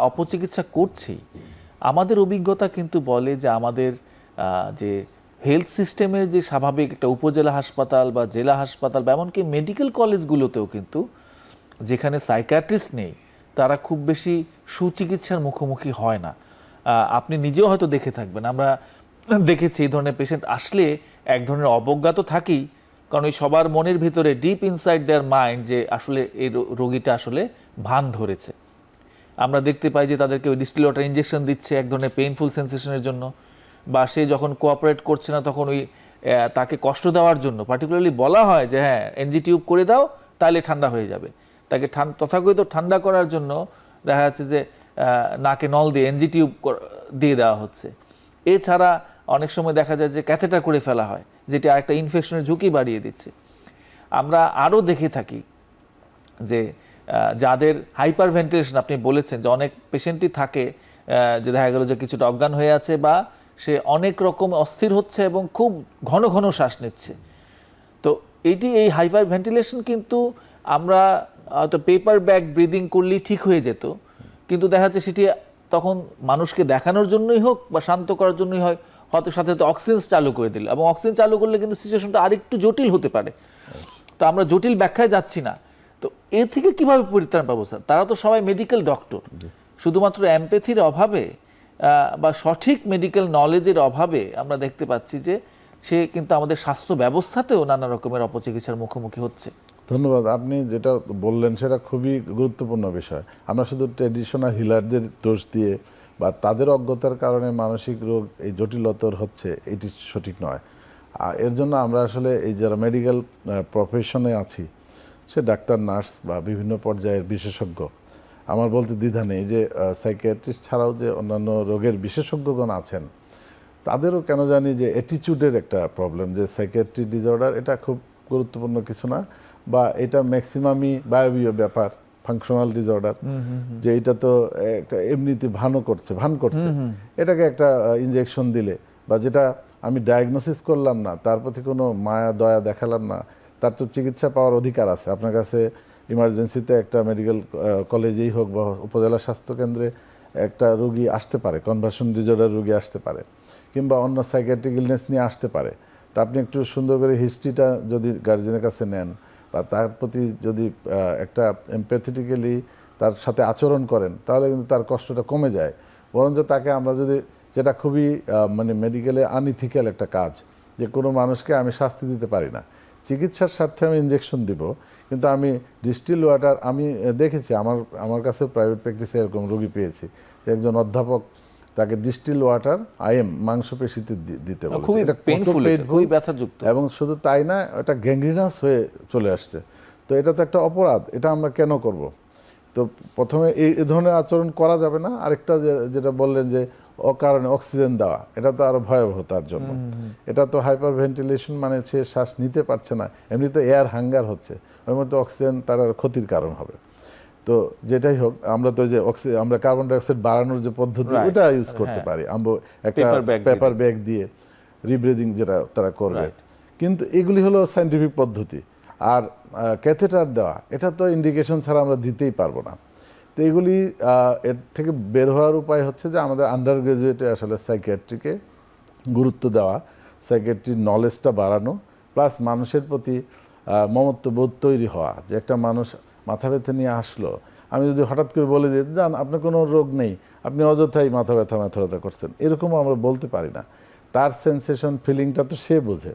অপচিকিৎসা করছেই। আমাদের অভিজ্ঞতা কিন্তু বলে যে আমাদের যে হেলথ সিস্টেমের যে স্বাভাবিক একটা উপজেলা হাসপাতাল বা জেলা হাসপাতাল বা এমনকি মেডিকেল কলেজগুলোতেও কিন্তু যেখানে সাইকিয়াট্রিস্ট নেই, তারা খুব বেশি সুচিকিৎসার মুখোমুখি হয় না। আপনি নিজেও হয়তো দেখে থাকবেন, আমরা দেখেছি এই ধরনের পেশেন্ট আসলে এক ধরনের অবজ্ঞা তো থাকেই, কারণ ওই সবার মনের ভিতরে ডিপ ইনসাইড দেয়ার মাইন্ড যে আসলে এই রোগীটা আসলে ভান ধরেছে। আমরা দেখতে পাই যে তাদেরকে ওই ডিস্টিল ওয়াটার ইঞ্জেকশন দিচ্ছে এক ধরনের পেইনফুল সেন্সেশনের জন্য, বা সে যখন কোঅপারেট করছে না তখন ওই তাকে কষ্ট দেওয়ার জন্য পার্টিকুলারলি বলা হয় যে হ্যাঁ এনজি টিউব করে দাও তাহলে ঠান্ডা হয়ে যাবে। তাকে তথাকথিত ঠান্ডা করার জন্য দেখা যাচ্ছে যে নাকে নল দিয়ে এনজি টিউব দিয়ে দেওয়া হচ্ছে। এছাড়া অনেক সময় দেখা যায় যে ক্যাথেটার করে ফেলা হয়, যেটি আরেকটা ইনফেকশনের ঝুঁকি বাড়িয়ে দিচ্ছে। আমরা আরও দেখে থাকি যে যাদের হাইপার ভেন্টিলেশন, আপনি বলেছেন যে অনেক পেশেন্টই থাকে যে দেখা গেল যে কিছুটা অজ্ঞান হয়ে আছে বা সে অনেক রকম অস্থির হচ্ছে এবং খুব ঘন ঘন শ্বাস নিচ্ছে। তো এই হাইপার ভেন্টিলেশন কিন্তু আমরা হয়তো পেপার ব্যাগ ব্রিদিং করলেই ঠিক হয়ে যেত, কিন্তু দেখা যাচ্ছে সেটি তখন মানুষকে দেখানোর জন্যই হোক বা শান্ত করার জন্যই হয়, হয়তো সাথে সাথে অক্সিজেন চালু করে দিল, এবং অক্সিজেন চালু করলে কিন্তু সিচুয়েশনটা আরেকটু জটিল হতে পারে। তো আমরা জটিল ব্যাখ্যায় যাচ্ছি না। তো এ থেকে কিভাবে পরিত্রাণ পাবো স্যার? তারা তো সবাই মেডিকেল ডক্টর, শুধুমাত্র এমপ্যাথির অভাবে বা সঠিক মেডিকেল নলেজের অভাবে আমরা দেখতে পাচ্ছি যে সে কিন্তু আমাদের স্বাস্থ্য ব্যবস্থাতেও নানা রকমের অপচিকিৎসার মুখোমুখি হচ্ছে। ধন্যবাদ। আপনি যেটা বললেন সেটা খুবই গুরুত্বপূর্ণ বিষয়। আমরা শুধু ট্র্যাডিশনাল হিলারদের দোষ দিয়ে বা তাদের অজ্ঞতার কারণে মানসিক রোগ এই জটিলতর হচ্ছে, এটি সঠিক নয়। এর জন্য আমরা আসলে এই যারা মেডিকেল প্রফেশনে আছি, সে ডাক্তার, নার্স বা বিভিন্ন পর্যায়ের বিশেষজ্ঞ, আমার বলতে দ্বিধা নেই যে সাইকিয়াট্রিস্ট ছাড়াও যে অন্যান্য রোগের বিশেষজ্ঞগণ আছেন, তাদেরও কেন জানি যে অ্যাটিটিউডের একটা প্রবলেম, যে সাইকিয়াট্রিক ডিসঅর্ডার এটা খুব গুরুত্বপূর্ণ কিছু না, বা এটা ম্যাক্সিমামই বায়বীয় ব্যাপার, ফাংশনাল ডিসঅর্ডার, যে এটা তো একটা এমনিতে ভান করছে, এটাকে একটা ইনজেকশন দিলে, বা যেটা আমি ডায়াগনোসিস করলাম না, তার প্রতি কোনো মায়া দয়া দেখালাম না, তার তো চিকিৎসা পাওয়ার অধিকার আছে। আপনার কাছে ইমার্জেন্সিতে একটা মেডিকেল কলেজেই হোক বা উপজেলা স্বাস্থ্যকেন্দ্রে একটা রোগী আসতে পারে, কনভার্সন ডিসঅর্ডার রোগী আসতে পারে, কিংবা অন্য সাইকিয়াট্রিক ইলনেস নিয়ে আসতে পারে। তা আপনি একটু সুন্দর করে হিস্ট্রিটা যদি গার্জেনের কাছে নেন, বা তার প্রতি যদি একটা এমপ্যাথেটিক্যালি তার সাথে আচরণ করেন, তাহলে কিন্তু তার কষ্টটা কমে যায়। বরঞ্চ তাকে আমরা যদি, যেটা খুবই মানে মেডিকেলে আনইথিক্যাল একটা কাজ, যে কোনো মানুষকে আমি শাস্তি দিতে পারি না, চিকিৎসার স্বার্থে আমি ইনজেকশন দিব, কিন্তু আমি ডিস্টিল ওয়াটার, আমি দেখেছি আমার কাছে প্রাইভেট প্র্যাকটিসে এরকম রোগী পেয়েছি, একজন অধ্যাপক তাকে ডিস্টিল ওয়াটার মাংসপেশিতে দিতে বলেছে। খুবই এটা পেইনফুল, খুবই ব্যথাযুক্ত, এবং শুধু তাই না, এটা গ্যাংগ্রিনাস হয়ে চলে আসছে। তো এটা তো একটা অপরাধ, এটা আমরা কেন করব? তো প্রথমে এই ধরনের আচরণ করা যাবে না। আরেকটা যেটা বললেন যে অকারণে অক্সিজেন দেওয়া, এটা তো আরো ভয়াবহ তার জন্য। এটা তো হাইপার ভেন্টিলেশন, মানে সে শ্বাস নিতে পারছে না, এমনি তো এয়ার হাঙ্গার হচ্ছে, ওই মধ্যে অক্সিজেন তার আর ক্ষতির কারণ হবে। তো যেটাই হোক, আমরা তো যে আমরা কার্বন ডাইঅক্সাইড বাড়ানোর যে পদ্ধতি, ওটা ইউজ করতে পারি। আমরা একটা পেপার ব্যাগ দিয়ে রিব্রিদিং যেটা তারা করবে, কিন্তু এগুলি হলো সায়েন্টিফিক পদ্ধতি। আর ক্যাথেটার দেওয়া, এটা তো ইন্ডিকেশন ছাড়া আমরা দিতেই পারবো না। তো এগুলি এর থেকে বের হওয়ার উপায় হচ্ছে যে আমাদের আন্ডার গ্রাজুয়েটে আসলে সাইকিয়াট্রিকে গুরুত্ব দেওয়া, সাইকিয়াট্রির নলেজটা বাড়ানো, প্লাস মানুষের প্রতি মমত্ববোধ তৈরি হওয়া, যে একটা মানুষ মাথা ব্যথা নিয়ে আসলো, আমি যদি হঠাৎ করে বলে দিই, জান আপনার কোনো রোগ নেই, আপনি অযথাই মাথা ব্যথা করছেন, এরকমও আমরা বলতে পারি না। তার সেন্সেশন, ফিলিংটা তো সে বোঝে।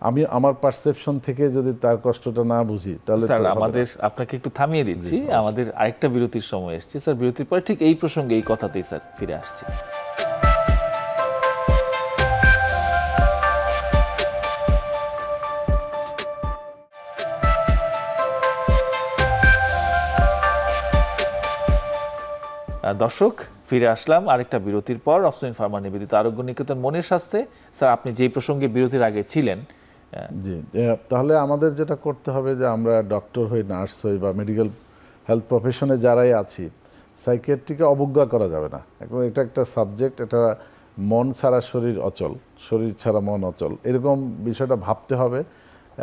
আমি আমার পারসেপশন থেকে যদি তার কষ্টটা না বুঝি, তাহলে স্যার আমাদের আপনাকে একটু থামিয়ে দিচ্ছি, আমাদের আরেকটা বিরতির সময় এসেছে স্যার। বিরতির পরে ঠিক এই প্রসঙ্গে, এই কথাতেই স্যার ফিরে আসছি। দর্শক, ফিরে আসলাম আরেকটা বিরতির পর। অপসনিন ফার্মা নিবেদিত আরোগ্য নিকেতন মনের স্বাস্থ্যে। স্যার, আপনি যে প্রসঙ্গে বিরতির আগে ছিলেন, জি, তাহলে আমাদের যেটা করতে হবে, যে আমরা ডক্টর হই, নার্স হই, বা মেডিকেল হেলথ প্রফেশনে যারাই আছি, সাইকিয়াট্রিকে অবজ্ঞা করা যাবে না। এটা একটা সাবজেক্ট, এটা মন ছাড়া শরীর অচল, শরীর ছাড়া মন অচল, এরকম বিষয়টা ভাবতে হবে।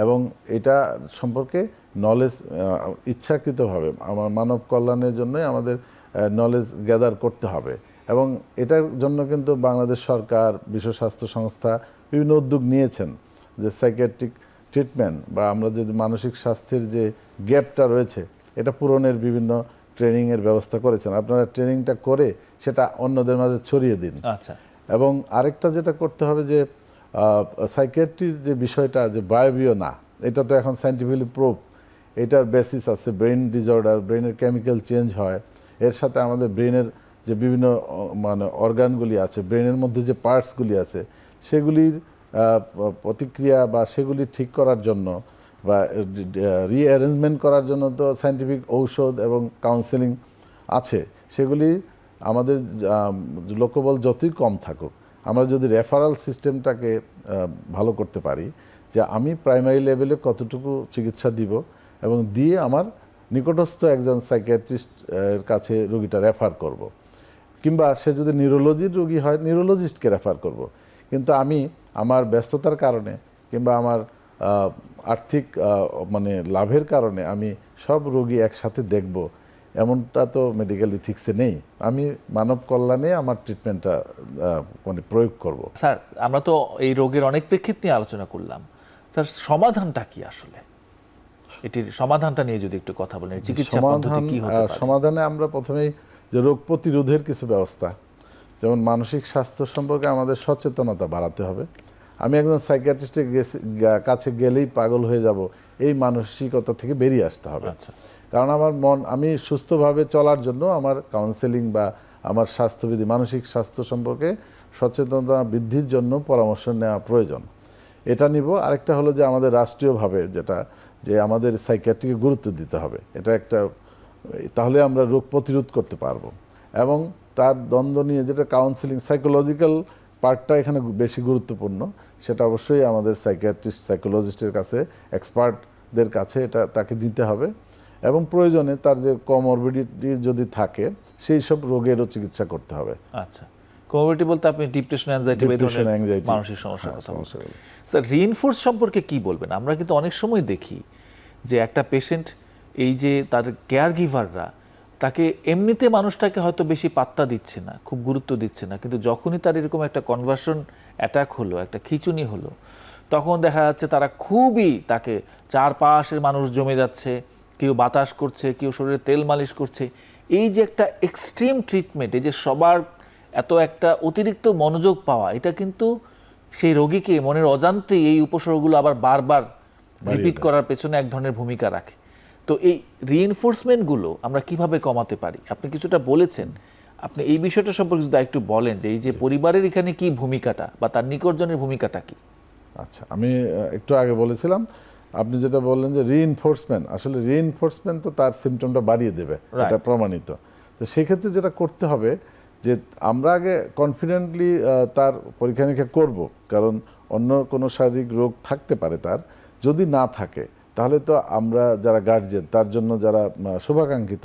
এবং এটা সম্পর্কে নলেজ ইচ্ছাকৃতভাবে আমার মানব কল্যাণের জন্যই আমাদের নলেজ গ্যাদার করতে হবে। এবং এটার জন্য কিন্তু বাংলাদেশ সরকার, বিশ্ব স্বাস্থ্য সংস্থা বিভিন্ন উদ্যোগ নিয়েছেন, যে সাইকিয়াট্রিক ট্রিটমেন্ট বা আমরা যে মানসিক স্বাস্থ্যের যে গ্যাপটা রয়েছে, এটা পূরণের বিভিন্ন ট্রেনিংয়ের ব্যবস্থা করেছেন। আপনারা ট্রেনিংটা করে সেটা অন্যদের মাঝে ছড়িয়ে দিন। আচ্ছা। এবং আরেকটা যেটা করতে হবে, যে সাইকিয়াট্রির যে বিষয়টা যে বায়বীয় না, এটা তো এখন সায়েন্টিফিক্যালি প্রুফ, এটার বেসিস আছে ব্রেন ডিসঅর্ডার, ব্রেনের কেমিক্যাল চেঞ্জ হয়, এর সাথে আমাদের ব্রেনের যে বিভিন্ন মানে অর্গানগুলি আছে, ব্রেনের মধ্যে যে পার্টসগুলি আছে, সেগুলির প্রতিক্রিয়া বা সেগুলি ঠিক করার জন্য বা রিঅ্যারেঞ্জমেন্ট করার জন্য তো সায়েন্টিফিক ঔষধ এবং কাউন্সেলিং আছে। সেগুলি আমাদের লোকবল যতই কম থাকুক, আমরা যদি রেফারাল সিস্টেমটাকে ভালো করতে পারি, যে আমি প্রাইমারি লেভেলে কতটুকু চিকিৎসা দিব, এবং দিয়ে আমার নিকটস্থ একজন সাইকিয়াট্রিস্ট এর কাছে রোগীটা রেফার করব। কিংবা সে যদি নিউরোলজির রোগী হয়, নিউরোলজিস্টকে রেফার করব। কিন্তু আমি আমার ব্যস্ততার কারণে কিংবা আমার আর্থিক মানে লাভের কারণে আমি সব রোগী একসাথে দেখব, এমনটা তো মেডিকেল ইথিক্সে নেই। আমি মানব কল্যাণে আমার ট্রিটমেন্টটা মানে প্রয়োগ করব। স্যার আমরা তো এই রোগের অনেক প্রেক্ষিত নিয়ে আলোচনা করলাম, স্যার সমাধানটা কি আসলে, এটির সমাধানটা নিয়ে যদি একটু কথা বলেন, চিকিৎসা পদ্ধতি কি হতে পারে? সমাধানে আমরা প্রথমেই যে রোগ প্রতিরোধের কিছু ব্যবস্থা, যেমন মানসিক স্বাস্থ্য সম্পর্কে আমাদের সচেতনতা বাড়াতে হবে। আমি একজন সাইকিয়াট্রিস্টের কাছে গেলেই পাগল হয়ে যাব, এই মানসিকতা থেকে বেরিয়ে আসতে হবে। আচ্ছা, কারণ আমার আমি সুস্থভাবে চলার জন্য আমার কাউন্সেলিং বা আমার স্বাস্থ্যবিধি, মানসিক স্বাস্থ্য সম্পর্কে সচেতনতা বৃদ্ধির জন্য পরামর্শ নেওয়া প্রয়োজন। এটা নিব। আরেকটা হলো যে আমাদের রাষ্ট্রীয়ভাবে যেটা, যে আমাদের সাইকিয়াট্রিকে গুরুত্ব দিতে হবে, এটা একটা, তাহলে আমরা রোগ প্রতিরোধ করতে পারবো। এবং তার দ্বন্দ্ব নিয়ে যেটা কাউন্সেলিং, সাইকোলজিক্যাল পার্টটা এখানে বেশি গুরুত্বপূর্ণ, সেটা অবশ্যই আমাদের সাইকিয়াট্রিস্ট, সাইকোলজিস্টের কাছে, এক্সপার্টদের কাছে এটা তাকে দিতে হবে। এবং প্রয়োজনে তার যে কমরবিডিটি যদি থাকে সেই সব রোগেরও চিকিৎসা করতে হবে। আচ্ছা, কমোবিডিটি বলতে আপনি ডিপ্রেশন, অ্যাংজাইটি বা এই ধরনের মানসিক সমস্যার কথা বলছেন। স্যার রিইনফোর্স সম্পর্কে কি বলবেন? আমরা কিন্তু অনেক সময় দেখি যে একটা পেশেন্ট, এই যে তার কেয়ার গিভাররা তাকে এমনিতে মানুষটাকে হয়তো বেশি পাত্তা দিচ্ছে না, খুব গুরুত্ব দিচ্ছে না, কিন্তু যখনই তার এরকম একটা কনভার্সন অ্যাটাক হলো, একটা খিঁচুনি হলো, তখন দেখা যাচ্ছে তারা খুবই, তাকে চারপাশের মানুষ জমে যাচ্ছে, কেউ বাতাস করছে, কেউ শরীরে তেল মালিশ করছে। এই যে একটা এক্সট্রিম ট্রিটমেন্ট, এই যে সবার এত একটা অতিরিক্ত মনোযোগ পাওয়া, এটা কিন্তু সেই রোগীকে মনের অজান্তে এই উপসর্গগুলো আবার বারবার রিপিট করার পেছনে এক ধরনের ভূমিকা রাখে। তো এই রিইনফোর্সমেন্টগুলো আমরা কিভাবে কমাতে পারি? আপনি কিছুটা বলেছেন, আপনি এই বিষয়টা সম্পর্কে যদি একটু বলেন যে এই যে পরিবারের এখানে কি ভূমিকাটা বা তার নিকটজনের ভূমিকাটা কি? আচ্ছা, আমি একটু আগে বলেছিলাম, আপনি যেটা বললেন যে রিইনফোর্সমেন্ট, আসলে রিইনফোর্সমেন্ট তো তার সিমটমটা বাড়িয়ে দেবে, এটা প্রমাণিত। তো সেই ক্ষেত্রে যেটা করতে হবে যে আমরা আগে কনফিডেন্টলি তার পরীক্ষা নিরীক্ষা করব, কারণ অন্য কোনো শারীরিক রোগ থাকতে পারে তার, যদি না থাকে তাহলে তো আমরা যারা গার্জিয়ান, তার জন্য যারা শুভাকাঙ্ক্ষী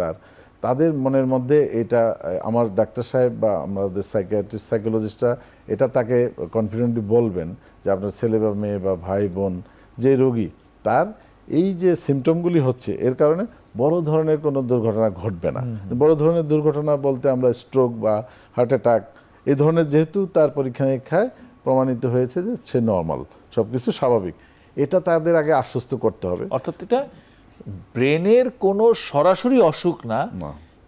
তাদের মনের মধ্যে এটা, আমার ডাক্তার সাহেব বা আমাদের সাইকিয়াট্রিস্ট, সাইকোলজিস্টরা এটা তাকে কনফিডেন্টলি বলবেন যে আপনার ছেলে বা মেয়ে বা ভাই বোন যে রোগী, তার এই যে সিমটমগুলি হচ্ছে, এর কারণে বড় ধরনের কোনো দুর্ঘটনা ঘটবে না। বড় ধরনের দুর্ঘটনা বলতে আমরা স্ট্রোক বা হার্ট অ্যাটাক এই ধরনের, যেহেতু তার পরীক্ষা নিরীক্ষায় প্রমাণিত হয়েছে যে সে নর্মাল, সব কিছু স্বাভাবিক, এটা তাদের আগে আশ্বস্ত করতে হবে। অর্থাৎ এটা ব্রেনের কোনো সরাসরি অসুখ না,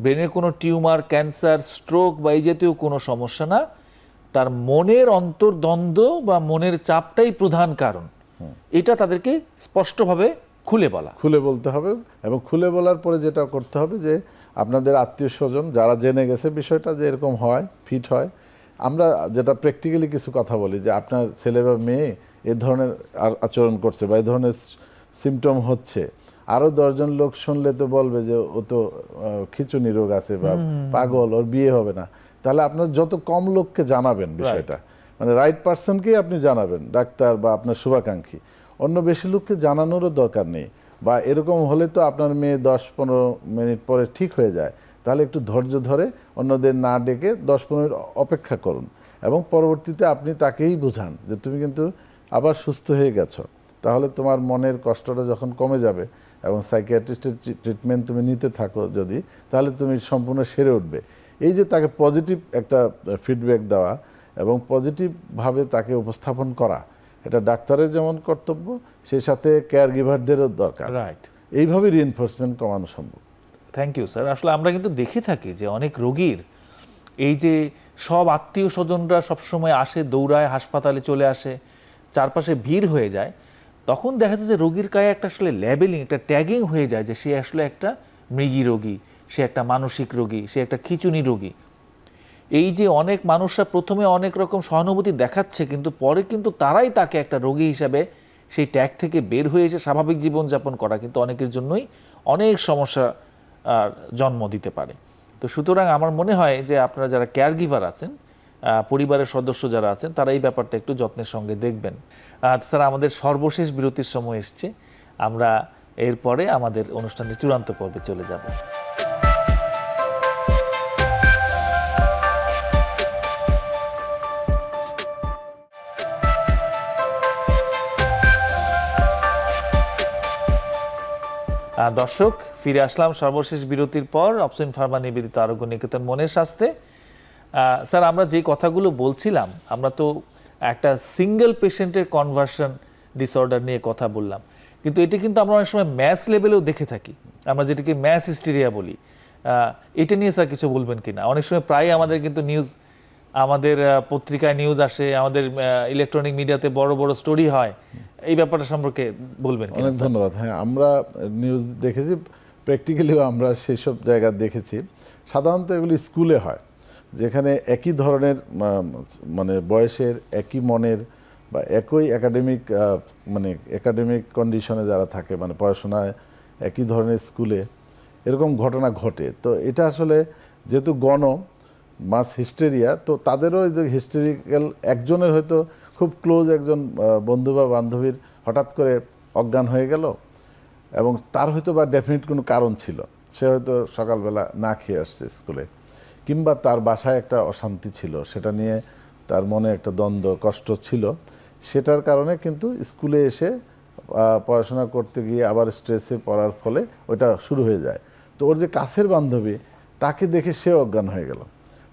ব্রেনের কোনো টিউমার, ক্যান্সার, স্ট্রোক বা এই জাতীয় কোনো সমস্যা না, তার মনের অন্তর্দ্বন্দ্ব বা মনের চাপটাই প্রধান কারণ। এটা তাদেরকে স্পষ্টভাবে খুলে বলতে হবে। এবং খুলে বলার পরে যেটা করতে হবে যে আপনাদের আত্মীয় স্বজন যারা জেনে গেছে বিষয়টা যে এরকম হয়, ফিট হয়, আমরা যেটা প্র্যাকটিক্যালি কিছু কথা বলি যে আপনার ছেলে বা মেয়ে এ ধরনের আচরণ করছে বা এই ধরনের সিমটম হচ্ছে, আরও 10 জন লোক শুনলে তো বলবে যে ও তো খিঁচুনি রোগ আছে বা পাগল, ওর বিয়ে হবে না। তাহলে আপনার যত কম লোককে জানাবেন বিষয়টা, মানে রাইট পারসনকেই আপনি জানাবেন, ডাক্তার বা আপনার শুভাকাঙ্ক্ষী, অন্য বেশি লোককে জানানোরও দরকার নেই। বা এরকম হলে তো আপনার মেয়ে 10-15 মিনিট পরে ঠিক হয়ে যায়, তাহলে একটু ধৈর্য ধরে অন্যদের না ডেকে 10-15 মিনিট অপেক্ষা করুন এবং পরবর্তীতে আপনি তাকেই বোঝান যে তুমি কিন্তু আবার সুস্থ হয়ে গেছো। তাহলে তোমার মনের কষ্টটা যখন কমে যাবে এবং সাইকিয়াট্রিস্টের ট্রিটমেন্ট তুমি নিতে থাকো যদি, তাহলে তুমি সম্পূর্ণ সেরে উঠবে। এই যে তাকে পজিটিভ একটা ফিডব্যাক দেওয়া এবং পজিটিভভাবে তাকে উপস্থাপন করা, এটা ডাক্তারের যেমন কর্তব্য, সেই সাথে কেয়ার গিভারদেরও দরকার। রাইট, এইভাবে রিইনফোর্সমেন্ট কমানো সম্ভব। Thank you sir. আসলে আমরা কিন্তু দেখে থাকি যে অনেক রোগীর এই যে সব আত্মীয় স্বজনরা সবসময় আসে, দৌড়ায়, হাসপাতালে চলে আসে, চারপাশে ভিড় হয়ে যায়, তখন দেখা যায় যে রোগীর গায়ে একটা আসলে লেবেলিং, একটা ট্যাগিং হয়ে যায় যে সে আসলে একটা মৃগী রোগী, সে একটা মানসিক রোগী, সে একটা খিঁচুনি রোগী। এই যে অনেক মানুষরা প্রথমে অনেক রকম সহানুভূতি দেখাচ্ছে, কিন্তু পরে কিন্তু তারাই তাকে একটা রোগী হিসাবে সেই ট্যাগ থেকে বের হয়ে এসে স্বাভাবিক জীবনযাপন করা কিন্তু অনেকের জন্যই অনেক সমস্যা জন্ম দিতে পারে। তো সুতরাং আমার মনে হয় যে আপনারা যারা কেয়ার গিভার আছেন, পরিবারের সদস্য যারা আছেন, তারা এই ব্যাপারটা একটু যত্নের সঙ্গে দেখবেন। স্যার, আমাদের সর্বশেষ বিরতির সময় এসছে, আমরা এরপরে আমাদের অনুষ্ঠানের চূড়ান্ত পর্বে চলে যাব। দর্শক, ফিরে আসলাম সর্বশেষ বিরতির পর অপশন ফার্মা নিবেদিত আরোগ্য নিকেতন মনের স্বাস্থ্যে। স্যার, আমরা যে কথাগুলো বলছিলাম, আমরা তো একটা সিঙ্গেল পেশেন্টের কনভার্সন ডিসঅর্ডার নিয়ে কথা বললাম, কিন্তু এটা কিন্তু আমরা অনেক সময় ম্যাস লেভেলেও দেখে থাকি, আমরা যেটাকে ম্যাস হিস্টেরিয়া বলি। এটা নিয়ে স্যার কিছু বলবেন কিনা? অনেক সময় প্রায় আমাদের কিন্তু নিউজ, আমাদের পত্রিকায় নিউজ আসে, আমাদের ইলেকট্রনিক মিডিয়াতে বড় বড় স্টোরি হয়, এই ব্যাপারটা সম্পর্কে বলবেন কিনা? অনেক ধন্যবাদ। হ্যাঁ, আমরা নিউজ দেখেছি, প্র্যাকটিক্যালিও আমরা সেসব জায়গা দেখেছি। সাধারণত এগুলি স্কুলে হয়, যেখানে একই ধরনের মানে বয়সের, একই মনের বা একই একাডেমিক কন্ডিশনে যারা থাকে, মানে পড়াশোনায় একই ধরনের স্কুলে এরকম ঘটনা ঘটে। তো এটা আসলে যেহেতু মাস হিস্টেরিয়া, তো তাদেরও এই যে হিস্টেরিক্যাল একজনের হয়তো খুব ক্লোজ একজন বন্ধু বা বান্ধবীর হঠাৎ করে অজ্ঞান হয়ে গেল, এবং তার হয়তো বা ডেফিনিট কোনো কারণ ছিল, সে হয়তো সকালবেলা না খেয়ে আসছে স্কুলে, কিংবা তার বাসায় একটা অশান্তি ছিল, সেটা নিয়ে তার মনে একটা দ্বন্দ্ব, কষ্ট ছিল, সেটার কারণে কিন্তু স্কুলে এসে পড়াশোনা করতে গিয়ে আবার স্ট্রেসে পড়ার ফলে ওটা শুরু হয়ে যায়। তো ওর যে কাছের বান্ধবী, তাকে দেখে সে অজ্ঞান হয়ে গেল,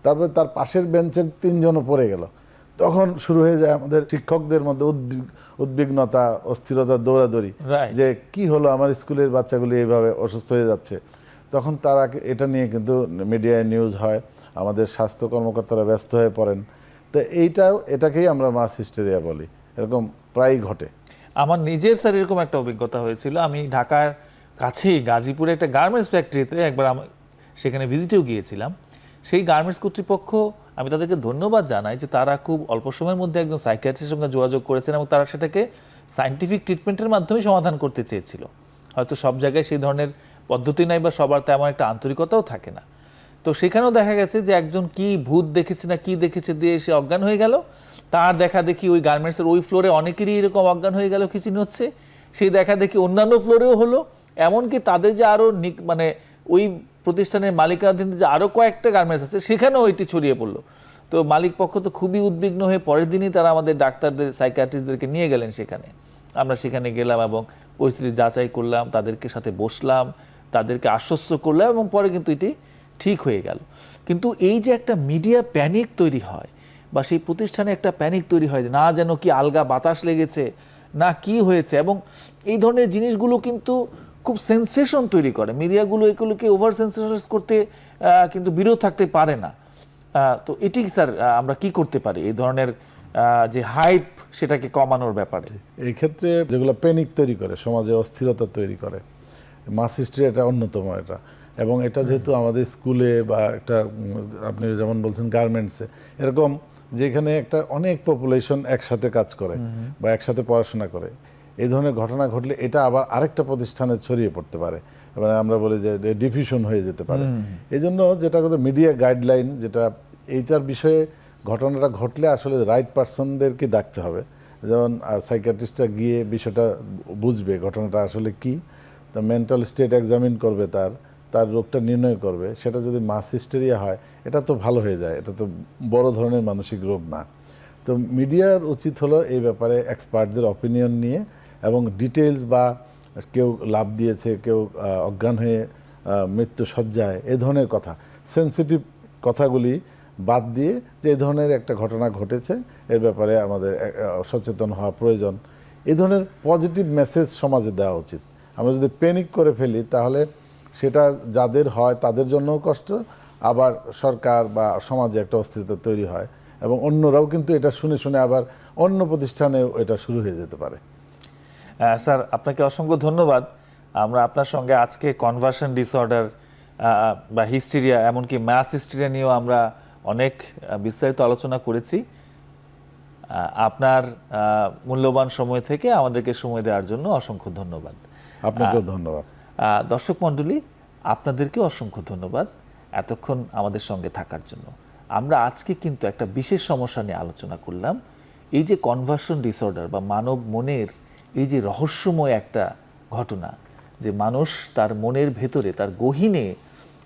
তারপরে তার পাশের বেঞ্চের 3 জনও পড়ে গেল, তখন শুরু হয়ে যায় আমাদের শিক্ষকদের মধ্যে উদ্বিগ্নতা, অস্থিরতা, দৌড়াদৌড়ি, যে কি হলো, আমার স্কুলের বাচ্চাগুলি এইভাবে অসুস্থ হয়ে যাচ্ছে। তখন তারা এটা নিয়ে কিন্তু মিডিয়ায় নিউজ হয়, আমাদের স্বাস্থ্য কর্মকর্তারা ব্যস্ত হয়ে পড়েন। তো এটাকেই আমরা মাস হিস্টেরিয়া বলি, এরকম প্রায়ই ঘটে। আমার নিজের স্যার এরকম একটা অভিজ্ঞতা হয়েছিল। আমি ঢাকার কাছেই গাজীপুরে একটা গার্মেন্টস ফ্যাক্টরিতে একবার সেখানে ভিজিটেও গিয়েছিলাম। সেই গার্মেন্টস কর্তৃপক্ষ, আমি তাদেরকে ধন্যবাদ জানাই যে তারা খুব অল্প সময়ের মধ্যে একজন সাইকিয়াট্রিস্টের সঙ্গে যোগাযোগ করেছেন, এবং তারা সেটাকে সায়েন্টিফিক ট্রিটমেন্টের মাধ্যমে সমাধান করতে চেয়েছিল। হয়তো সব জায়গায় সেই ধরনের পদ্ধতি নাই, বা সবার তেমন একটা আন্তরিকতাও থাকে না। তো সেখানেও দেখা গেছে যে একজন কি ভূত দেখেছে না কি দেখেছে দিয়ে সে অজ্ঞান হয়ে গেল। তার দেখা দেখি ওই গার্মেন্টসের ওই ফ্লোরে অনেকেরই এরকম অজ্ঞান হয়ে গেল খিচিনি হচ্ছে, সেই দেখা দেখি অন্যান্য ফ্লোরেও হলো। এমনকি তাদের যে আরও মানে ওই প্রতিষ্ঠানের মালিকানাধীন যে আরও কয়েকটা গার্মেন্টস আছে, সেখানেও এটি ছড়িয়ে পড়লো। তো মালিক পক্ষ তো খুবই উদ্বিগ্ন হয়ে পরের দিনই তারা আমাদের ডাক্তারদের, সাইকিয়াট্রিস্টদেরকে নিয়ে গেলেন সেখানে। আমরা সেখানে গেলাম এবং পরিস্থিতি যাচাই করলাম, তাদেরকে সাথে বসলাম, তাদেরকে আশ্বস্ত করলাম, এবং পরে কিন্তু এটি ঠিক হয়ে গেল। কিন্তু এই যে একটা মিডিয়া প্যানিক তৈরি হয়, বা সেই প্রতিষ্ঠানে একটা প্যানিক তৈরি হয়, না যেন কি আলগা বাতাস লেগেছে না কি হয়েছে, এবং এই ধরনের জিনিসগুলো কিন্তু খুব সেন্সেশন তৈরি করে। মিডিয়াগুলো এগুলোকে ওভার সেন্সেশনালাইজ করতে কিন্তু বিরত থাকতে পারে না। তো এটি স্যার আমরা কি করতে পারি এই ধরনের যে হাইপ, সেটাকে কমানোর ব্যাপারে? এই ক্ষেত্রে যেগুলো প্যানিক তৈরি করে, সমাজে অস্থিরতা তৈরি করে, মাস হিস্ট্রি এটা অন্যতম। এটা এবং এটা যেহেতু আমাদের স্কুলে বা একটা আপনি যেমন বলছেন গার্মেন্টসে, এরকম যেখানে একটা অনেক পপুলেশন একসাথে কাজ করে বা একসাথে পড়াশোনা করে, এই ধরনের ঘটনা ঘটলে এটা আবার আরেকটা প্রতিষ্ঠানে ছড়িয়ে পড়তে পারে, এবং আমরা বলি যে ডিফিউশন হয়ে যেতে পারে। এই জন্য যেটা মিডিয়া গাইডলাইন, যেটা এইটার বিষয়ে ঘটনাটা ঘটলে আসলে রাইট পার্সনদেরকে ডাকতে হবে। যেমন সাইকিয়াট্রিস্টরা গিয়ে বিষয়টা বুঝবে ঘটনাটা আসলে কি, তা মেন্টাল স্টেট এক্সামিন করবে, তার রোগটা নির্ণয় করবে। সেটা যদি মাস হিস্টেরিয়া হয়, এটা তো ভালো হয়ে যায়, এটা তো বড় ধরনের মানসিক রোগ না। তো মিডিয়ার উচিত হলো এই ব্যাপারে এক্সপার্টদের অপিনিয়ন নিয়ে, এবং ডিটেলস, বা কেউ লাভ দিয়েছে, কেউ অজ্ঞান হয়ে মৃত্যু সজ্জায়, এ ধরনের কথা, সেন্সিটিভ কথাগুলি বাদ দিয়ে, যে এই ধরনের একটা ঘটনা ঘটেছে, এর ব্যাপারে আমাদের সচেতন হওয়া প্রয়োজন, এই ধরনের পজিটিভ মেসেজ সমাজে দেওয়া উচিত। আমরা যদি প্যানিক করে ফেলি, তাহলে সেটা যাদের হয় তাদের জন্যও কষ্ট, আবার সরকার বা সমাজে একটা অস্থিরতা তৈরি হয়, এবং অন্যরাও কিন্তু এটা শুনে শুনে আবার অন্য প্রতিষ্ঠানেও এটা শুরু হয়ে যেতে পারে। স্যার, আপনাকে অসংখ্য ধন্যবাদ। আমরা আপনার সঙ্গে আজকে কনভার্সন ডিসঅর্ডার বা হিস্টেরিয়া, এমনকি ম্যাস হিস্টেরিয়া নিয়েও আমরা অনেক বিস্তারিত আলোচনা করেছি। আপনার মূল্যবান সময় থেকে আমাদেরকে সময় দেওয়ার জন্য অসংখ্য ধন্যবাদ। আপনাকেও ধন্যবাদ। দর্শক মণ্ডলী, আপনাদেরকেও অসংখ্য ধন্যবাদ এতক্ষণ আমাদের সঙ্গে থাকার জন্য। আমরা আজকে কিন্তু একটা বিশেষ সমস্যা নিয়ে আলোচনা করলাম। এই যে কনভার্সন ডিসঅর্ডার বা মানব মনের এই যে রহস্যময় একটা ঘটনা, যে মানুষ তার মনের ভেতরে, তার গহীনে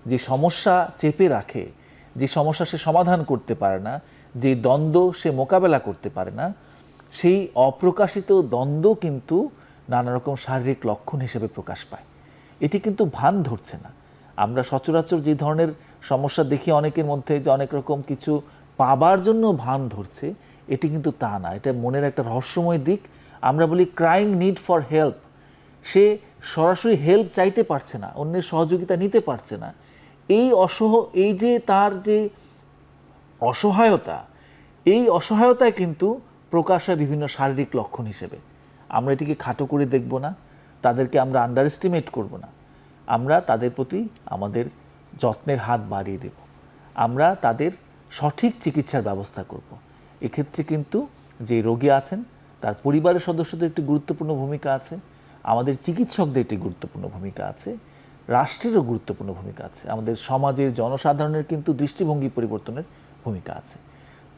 যে সমস্যা চেপে রাখে, যে সমস্যা সে সমাধান করতে পারে না, যে দ্বন্দ্ব সে মোকাবেলা করতে পারে না, সেই অপ্রকাশিত দ্বন্দ্ব কিন্তু নানা রকম শারীরিক লক্ষণ হিসেবে প্রকাশ পায়। এটি কিন্তু ভান ধরছে না। আমরা সচরাচর যে ধরনের সমস্যা দেখি অনেকের মধ্যে, যে অনেক রকম কিছু পাবার জন্য ভান ধরছে, এটি কিন্তু তা না। এটা মনের একটা রহস্যময় দিক। আমরা বলি ক্রাইং নিড ফর হেল্প। সে সরাসরি হেল্প চাইতে পারছে না, অন্যের সহযোগিতা নিতে পারছে না। এই যে তার যে অসহায়তা, এই অসহায়তায় কিন্তু প্রকাশ হয় বিভিন্ন শারীরিক লক্ষণ হিসেবে। আমরা এটিকে খাটো করে দেখব না, তাদেরকে আমরা আন্ডার এস্টিমেট করব না। আমরা তাদের প্রতি আমাদের যত্নের হাত বাড়িয়ে দেব। আমরা তাদের সঠিক চিকিৎসার ব্যবস্থা করব। এক্ষেত্রে কিন্তু যে রোগী আছেন তার পরিবারের সদস্যদের একটি গুরুত্বপূর্ণ ভূমিকা আছে, আমাদের চিকিৎসকদের একটি গুরুত্বপূর্ণ ভূমিকা আছে, রাষ্ট্রেরও গুরুত্বপূর্ণ ভূমিকা আছে, আমাদের সমাজের জনসাধারণের কিন্তু দৃষ্টিভঙ্গি পরিবর্তনের ভূমিকা আছে।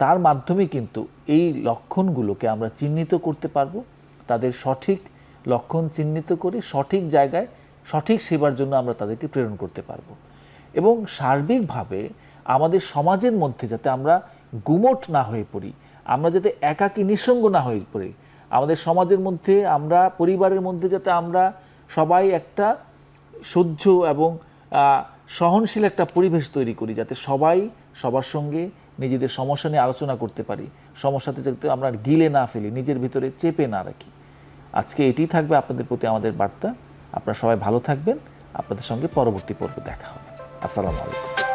তার মাধ্যমে কিন্তু এই লক্ষণগুলোকে আমরা চিহ্নিত করতে পারবো, তাদের সঠিক লক্ষণ চিহ্নিত করে সঠিক জায়গায় সঠিক সেবার জন্য আমরা তাদেরকে প্রেরণ করতে পারবো। এবং সার্বিকভাবে আমাদের সমাজের মধ্যে যাতে আমরা গুমোট না হয়ে পড়ি, আমরা যাতে একাকী নিঃসঙ্গ না হয়ে পড়ি, আমাদের সমাজের মধ্যে আমরা পরিবারের মধ্যে যাতে আমরা সবাই একটা সহ্য এবং সহনশীল একটা পরিবেশ তৈরি করি, যাতে সবাই সবার সঙ্গে নিজেদের সমস্যা নিয়ে আলোচনা করতে পারি, সমস্যাতে যাতে আমরা গিলে না ফেলি, নিজের ভিতরে চেপে না রাখি। আজকে এটি থাকবে আপনাদের প্রতি আমাদের বার্তা। আপনারা সবাই ভালো থাকবেন। আপনাদের সঙ্গে পরবর্তী পর্বে দেখা হবে। আসসালামু আলাইকুম।